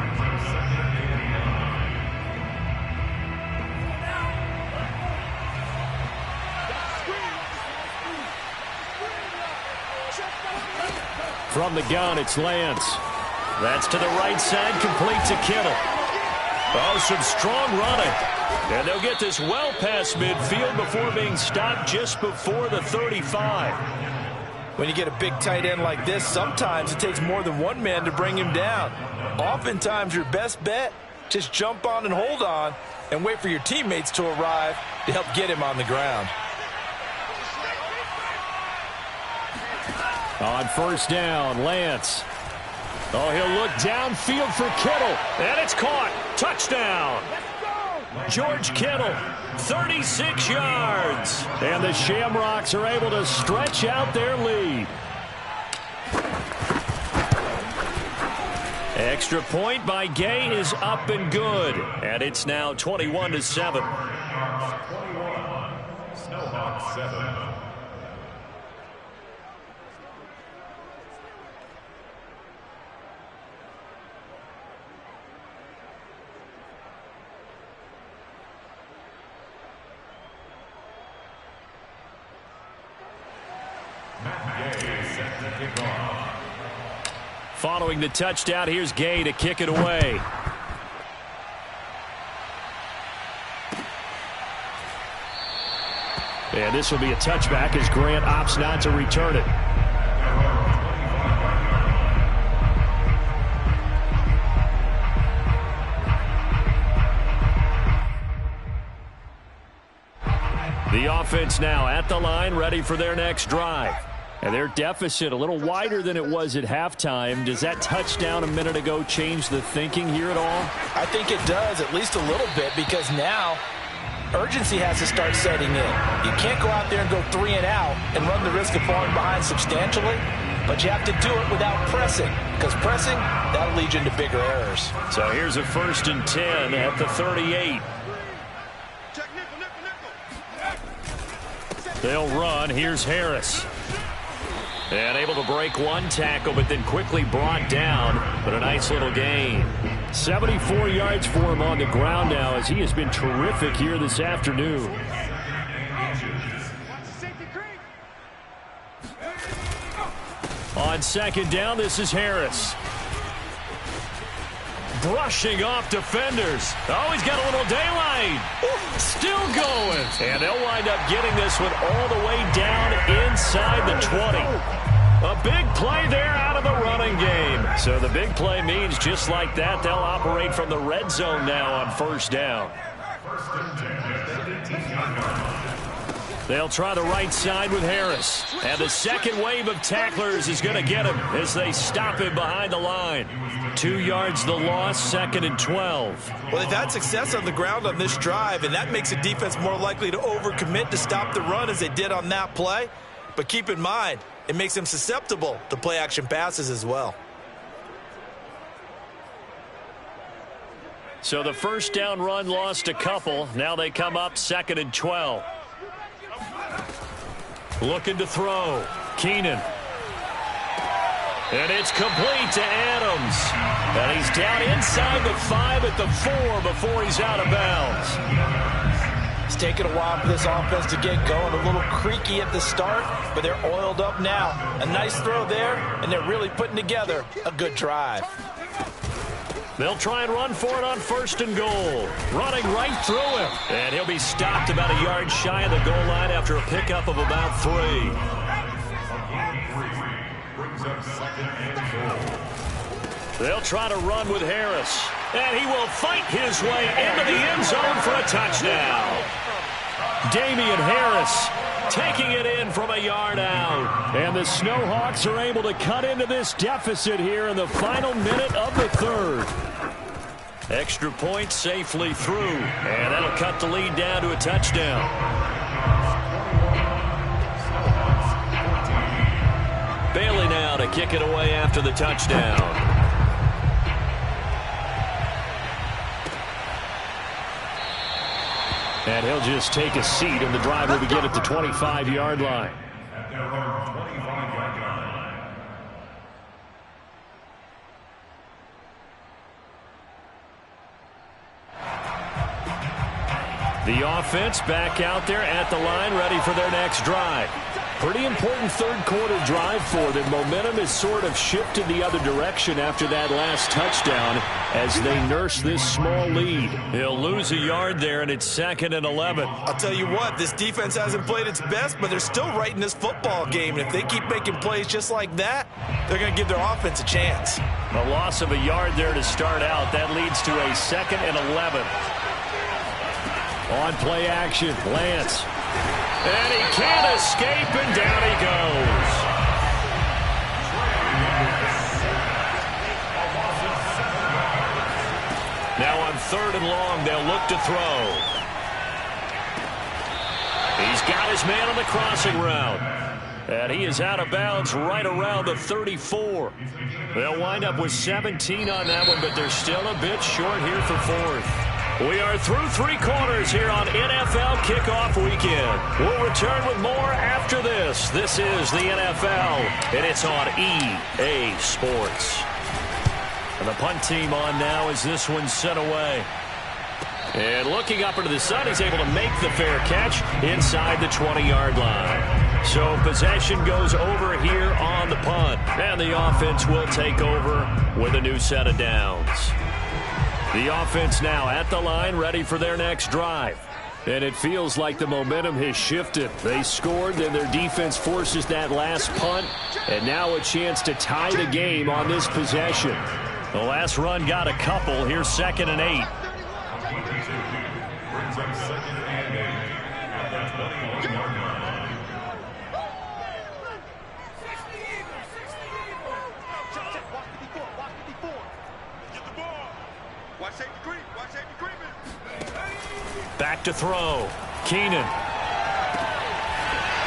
From the gun, it's Lance. That's to the right side, complete to Kittle. Oh, some strong running. And they'll get this well past midfield before being stopped just before the 35. When you get a big tight end like this, sometimes it takes more than one man to bring him down. Oftentimes, your best bet, Just jump on and hold on and wait for your teammates to arrive to help get him on the ground. On first down, Lance. Oh, he'll look downfield for Kittle. And it's caught. Touchdown. George Kittle, 36 yards. And the Shamrocks are able to stretch out their lead. Extra point by Gay is up and good. And it's now 21-7. 21. Snowhawk 7. Following the touchdown, here's Gay to kick it away. And this will be a touchback as Grant opts not to return it. The offense now at the line, ready for their next drive. And their deficit a little wider than it was at halftime. Does that touchdown a minute ago change the thinking here at all? I think it does, at least a little bit, because now urgency has to start setting in. You can't go out there and go 3 and out and run the risk of falling behind substantially, but you have to do it without pressing, because pressing, that'll lead you into bigger errors. So here's a 1st and 10 at the 38. They'll run. Here's Harris. And able to break one tackle, but then quickly brought down. But a nice little gain. 74 yards for him on the ground now, as he has been terrific here this afternoon. On 2nd down, this is Harris. Brushing off defenders. Oh, he's got a little daylight. Still going. And they'll wind up getting this one all the way down inside the 20. A big play there out of the running game. So the big play means just like that, they'll operate from the red zone now on 1st down. They'll try the right side with Harris. And the second wave of tacklers is going to get him as they stop him behind the line. 2 yards the loss, 2nd and 12. Well, they've had success on the ground on this drive, and that makes the defense more likely to overcommit to stop the run as they did on that play. But keep in mind, it makes them susceptible to play-action passes as well. So the 1st down run lost a couple. Now they come up 2nd and 12. Looking to throw. Keenan. And it's complete to Adams. And he's down inside the 5 at the 4 before he's out of bounds. It's taken a while for this offense to get going. A little creaky at the start, but they're oiled up now. A nice throw there, and they're really putting together a good drive. They'll try and run for it on 1st and goal. Running right through him. And he'll be stopped about a yard shy of the goal line after a pickup of about 3. They'll try to run with Harris. And he will fight his way into the end zone for a touchdown. Damian Harris taking it in from a yard out. And the Snowhawks are able to cut into this deficit here in the final minute of the 3rd. Extra point safely through. And that'll cut the lead down to a touchdown. Bailey now to kick it away after the touchdown. And he'll just take a seat, and the drive will begin at the 25-yard line. The offense back out there at the line, ready for their next drive. Pretty important 3rd quarter drive for them. Momentum has sort of shifted the other direction after that last touchdown as they nurse this small lead. He'll lose a yard there, and it's 2nd and 11. I'll tell you what, this defense hasn't played its best, but they're still right in this football game. And if they keep making plays just like that, they're going to give their offense a chance. A loss of a yard there to start out. That leads to a 2nd and 11. On play action, Lance. And he can't escape, and down he goes. Now on 3rd and long, they'll look to throw. He's got his man on the crossing route. And he is out of bounds right around the 34. They'll wind up with 17 on that one, but they're still a bit short here for 4th. We are through 3 quarters here on NFL Kickoff Weekend. We'll return with more after this. This is the NFL, and it's on EA Sports. And the punt team on now as this one's sent away. And looking up into the sun, he's able to make the fair catch inside the 20-yard line. So possession goes over here on the punt. And the offense will take over with a new set of downs. The offense now at the line, ready for their next drive. And it feels like the momentum has shifted. They scored, then their defense forces that last punt. And now a chance to tie the game on this possession. The last run got a couple. Here's 2nd and 8. Brings up 2nd and 8 at the 21-yard line. Back to throw. Keenan.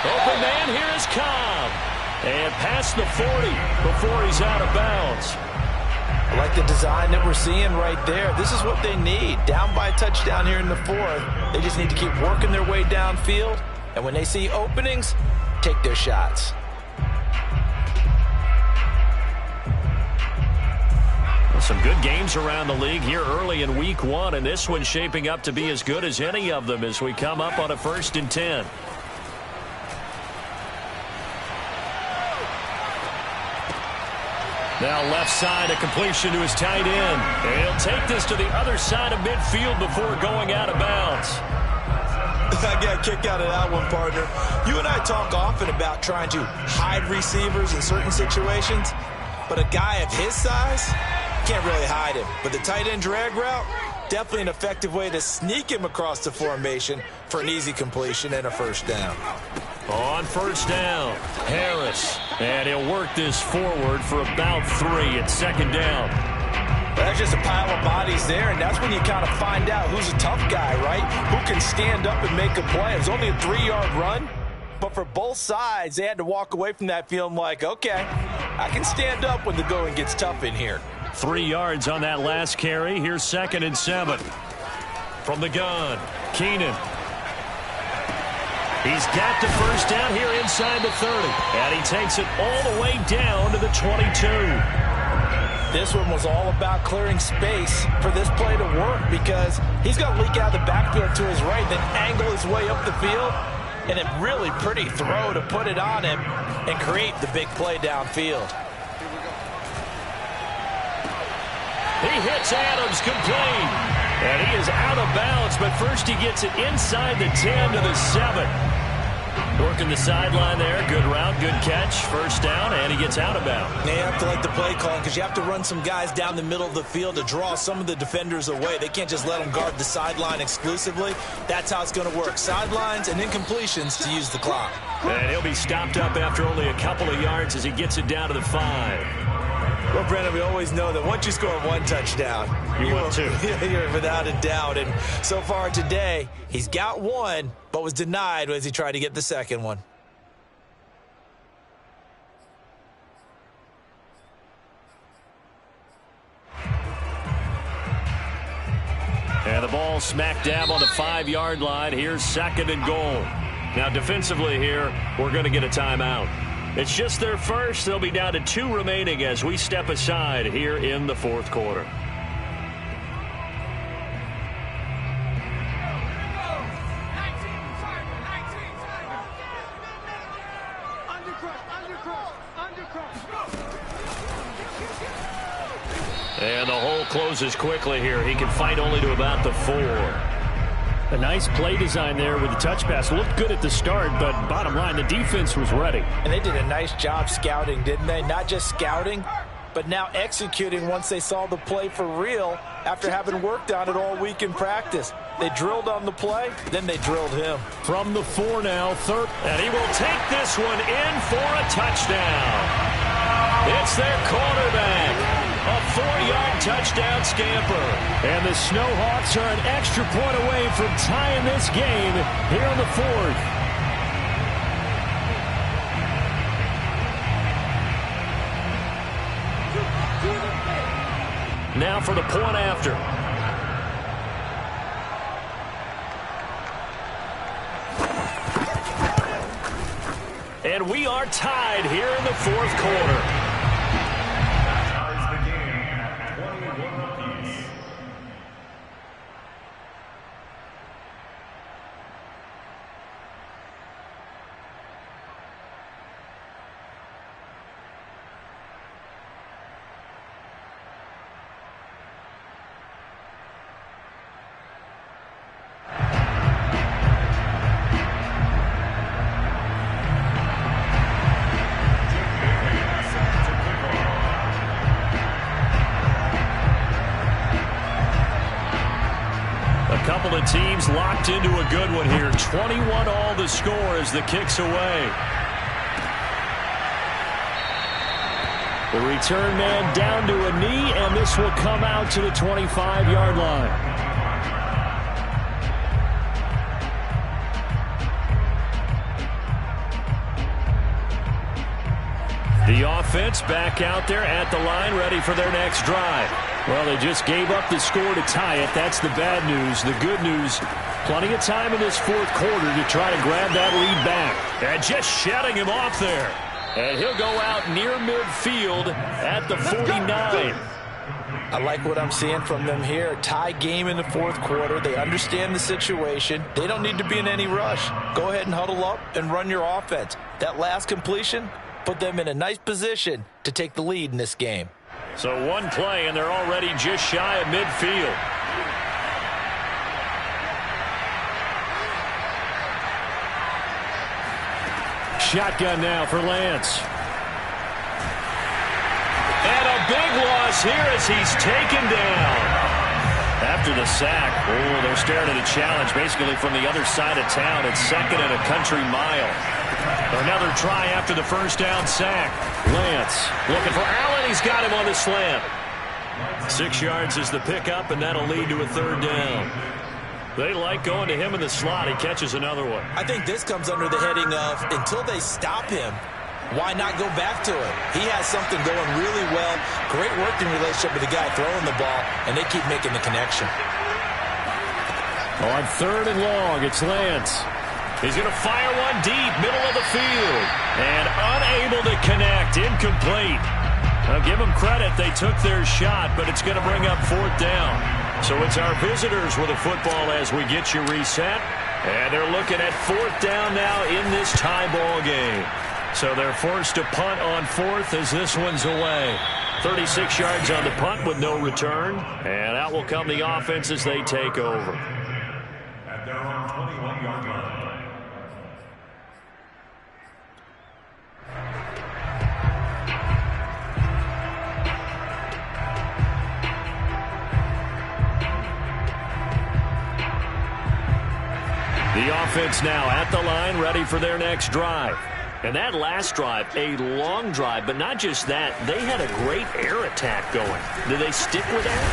Open man, here is Cobb. And past the 40 before he's out of bounds. I like the design that we're seeing right there. This is what they need. Down by a touchdown here in the 4th. They just need to keep working their way downfield. And when they see openings, take their shots. Some good games around the league here early in week 1, and this one's shaping up to be as good as any of them as we come up on a 1st and 10. Now left side, a completion to his tight end. And he'll take this to the other side of midfield before going out of bounds. I got a kick out of that one, partner. You and I talk often about trying to hide receivers in certain situations, but a guy of his size can't really hide him. But the tight end drag route, definitely an effective way to sneak him across the formation for an easy completion and a 1st down. On 1st down, Harris. And he'll work this forward for about 3 at 2nd down. That's just a pile of bodies there, and that's when you kind of find out who's a tough guy, right? Who can stand up and make a play. It was only a 3-yard run, but for both sides, they had to walk away from that feeling like, okay, I can stand up when the going gets tough in here. 3 yards on that last carry. Here's 2nd and 7. From the gun, Keenan. He's got the 1st down here inside the 30. And he takes it all the way down to the 22. This one was all about clearing space for this play to work because he's going to leak out the backfield to his right, then angle his way up the field. And a really pretty throw to put it on him and create the big play downfield. He hits Adams complete. And he is out of bounds, but first he gets it inside the 10 to the 7. Working the sideline there. Good route, good catch. 1st down, and he gets out of bounds. They have to like the play calling because you have to run some guys down the middle of the field to draw some of the defenders away. They can't just let them guard the sideline exclusively. That's how it's going to work. Sidelines and incompletions to use the clock. And he'll be stopped up after only a couple of yards as he gets it down to the 5. Well, Brandon, we always know that once you score 1 touchdown, you want 2. You're without a doubt. And so far today, he's got 1, but was denied as he tried to get the 2nd one. And the ball smack dab on the 5-yard line. Here's 2nd and goal. Now defensively here, we're going to get a timeout. It's just their first. They'll be down to 2 remaining as we step aside here in the 4th quarter. And the hole closes quickly here. He can fight only to about the 4. A nice play design there with the touch pass. Looked good at the start, but bottom line, the defense was ready. And they did a nice job scouting, didn't they? Not just scouting, but now executing once they saw the play for real after having worked on it all week in practice. They drilled on the play, then they drilled him. From the 4 now, third. And he will take this one in for a touchdown. It's their quarterback. A 4-yard touchdown scamper. And the Snowhawks are an extra point away from tying this game here in the 4th. Now for the point after. And we are tied here in the 4th quarter. Ties the game at 21 apiece. Couple of teams locked into a good one here. 21 all the score as the kick's away. The return man down to a knee, and this will come out to the 25-yard line. The offense back out there at the line, ready for their next drive. Well, they just gave up the score to tie it. That's the bad news. The good news, plenty of time in this 4th quarter to try to grab that lead back. And just shutting him off there. And he'll go out near midfield at the 49. I like what I'm seeing from them here. Tie game in the 4th quarter. They understand the situation. They don't need to be in any rush. Go ahead and huddle up and run your offense. That last completion put them in a nice position to take the lead in this game. So one play, and they're already just shy of midfield. Shotgun now for Lance. And a big loss here as he's taken down. After the sack, they're staring at a challenge basically from the other side of town. It's 2nd and a country mile. Another try after the first down sack. Lance looking for Allen. He's got him on the slant. 6 yards is the pickup, and that'll lead to a 3rd down. They like going to him in the slot. He catches another one. I think this comes under the heading of until they stop him, why not go back to it? He has something going really well. Great working relationship with the guy throwing the ball, and they keep making the connection. On 3rd and long, it's Lance. He's going to fire one deep, middle of the field. And unable to connect, incomplete. Now give them credit, they took their shot, but it's going to bring up 4th down. So it's our visitors with a football as we get you reset. And they're looking at 4th down now in this tie ball game. So they're forced to punt on 4th as this one's away. 36 yards on the punt with no return. And out will come the offense as they take over. At their own 21-yard line. The offense now at the line, ready for their next drive. And that last drive, a long drive, but not just that. They had a great air attack going. Did they stick with that?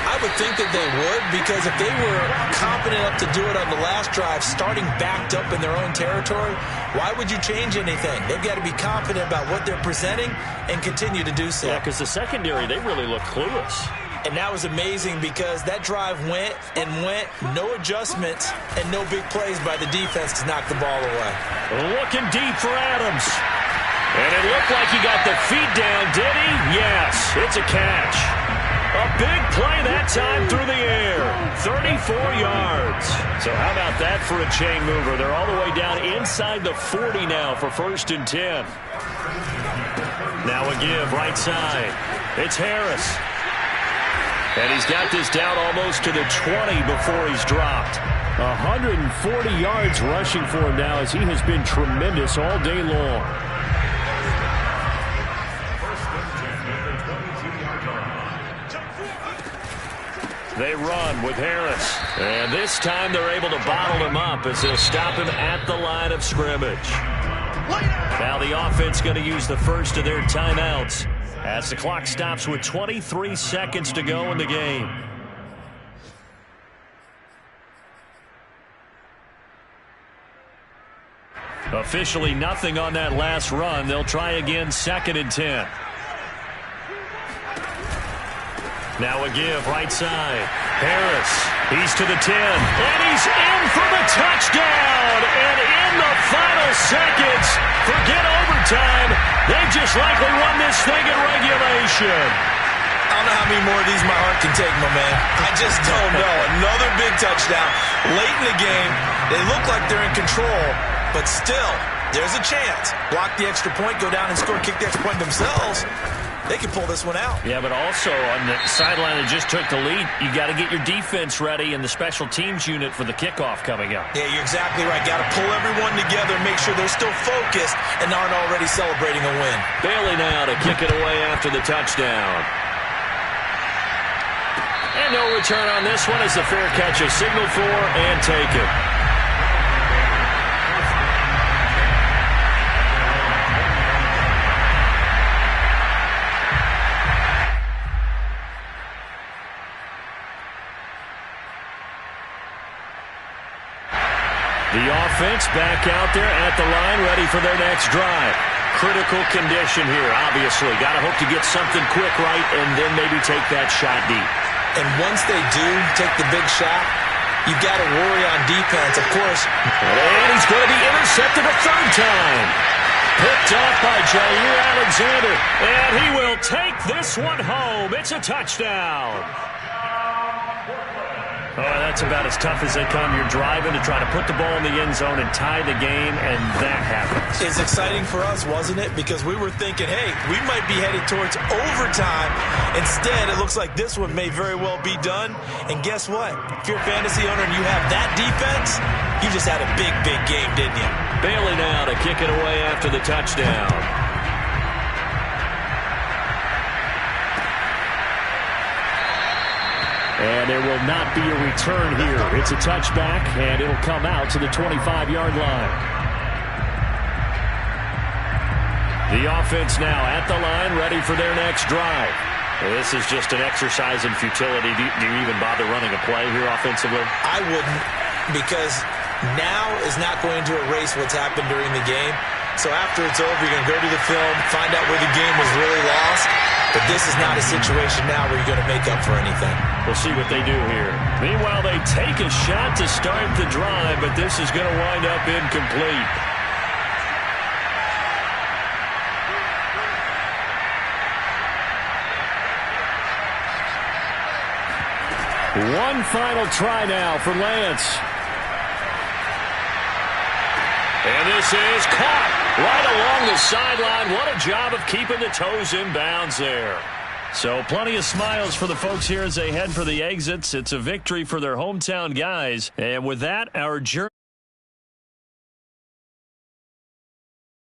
I would think that they would, because if they were confident enough to do it on the last drive, starting backed up in their own territory, why would you change anything? They've got to be confident about what they're presenting and continue to do so. Yeah, because the secondary, they really look clueless. And that was amazing because that drive went and went, no adjustments, and no big plays by the defense to knock the ball away. Looking deep for Adams. And it looked like he got the feet down, did he? Yes, it's a catch. A big play that time through the air. 34 yards. So how about that for a chain mover? They're all the way down inside the 40 now for 1st and 10. Now a give right side. It's Harris. And he's got this down almost to the 20 before he's dropped. 140 yards rushing for him now as he has been tremendous all day long. 1st and 10 at the They run with Harris. And this time they're able to bottle him up as they'll stop him at the line of scrimmage. Now the offense going to use the first of their timeouts as the clock stops with 23 seconds to go in the game. Officially nothing on that last run. They'll try again, 2nd and 10. Now a give, right side. Harris, he's to the 10, and he's in for the touchdown. And in the final seconds, forget overtime, they've just likely won this thing in regulation. I don't know how many more of these my heart can take, my man. I just don't know. Another big touchdown. Late in the game, they look like they're in control, but still, there's a chance. Block the extra point, go down and score, kick the extra point themselves. They can pull this one out. Yeah, but also on the sideline that just took the lead, you got to get your defense ready and the special teams unit for the kickoff coming up. Yeah, you're exactly right. Got to pull everyone together, make sure they're still focused and aren't already celebrating a win. Bailey now to kick it away after the touchdown. And no return on this one as the fair catch is signaled for and taken. The offense back out there at the line, ready for their next drive. Critical condition here, obviously. Got to hope to get something quick right and then maybe take that shot deep. And once they do take the big shot, you've got to worry on defense, of course. And he's going to be intercepted a third time. Picked off by Jair Alexander. And he will take this one home. It's a touchdown. Oh, that's about as tough as they come. You're driving to try to put the ball in the end zone and tie the game, and that happens. It's exciting for us, wasn't it? Because we were thinking, hey, we might be headed towards overtime. Instead, it looks like this one may very well be done. And guess what? If you're a fantasy owner and you have that defense, you just had a big, big game, didn't you? Bailey now to kick it away after the touchdown. And there will not be a return here. It's a touchback, and it'll come out to the 25-yard line. The offense now at the line, ready for their next drive. This is just an exercise in futility. Do you even bother running a play here offensively? I wouldn't, because now is not going to erase what's happened during the game. So after it's over, you're going to go to the film, find out where the game was really lost. But this is not a situation now where you're going to make up for anything. We'll see what they do here. Meanwhile, they take a shot to start the drive, but this is going to wind up incomplete. One final try now for Lance. And this is caught right along the sideline. What a job of keeping the toes in bounds there. So plenty of smiles for the folks here as they head for the exits. It's a victory for their hometown guys. And with that, our journey.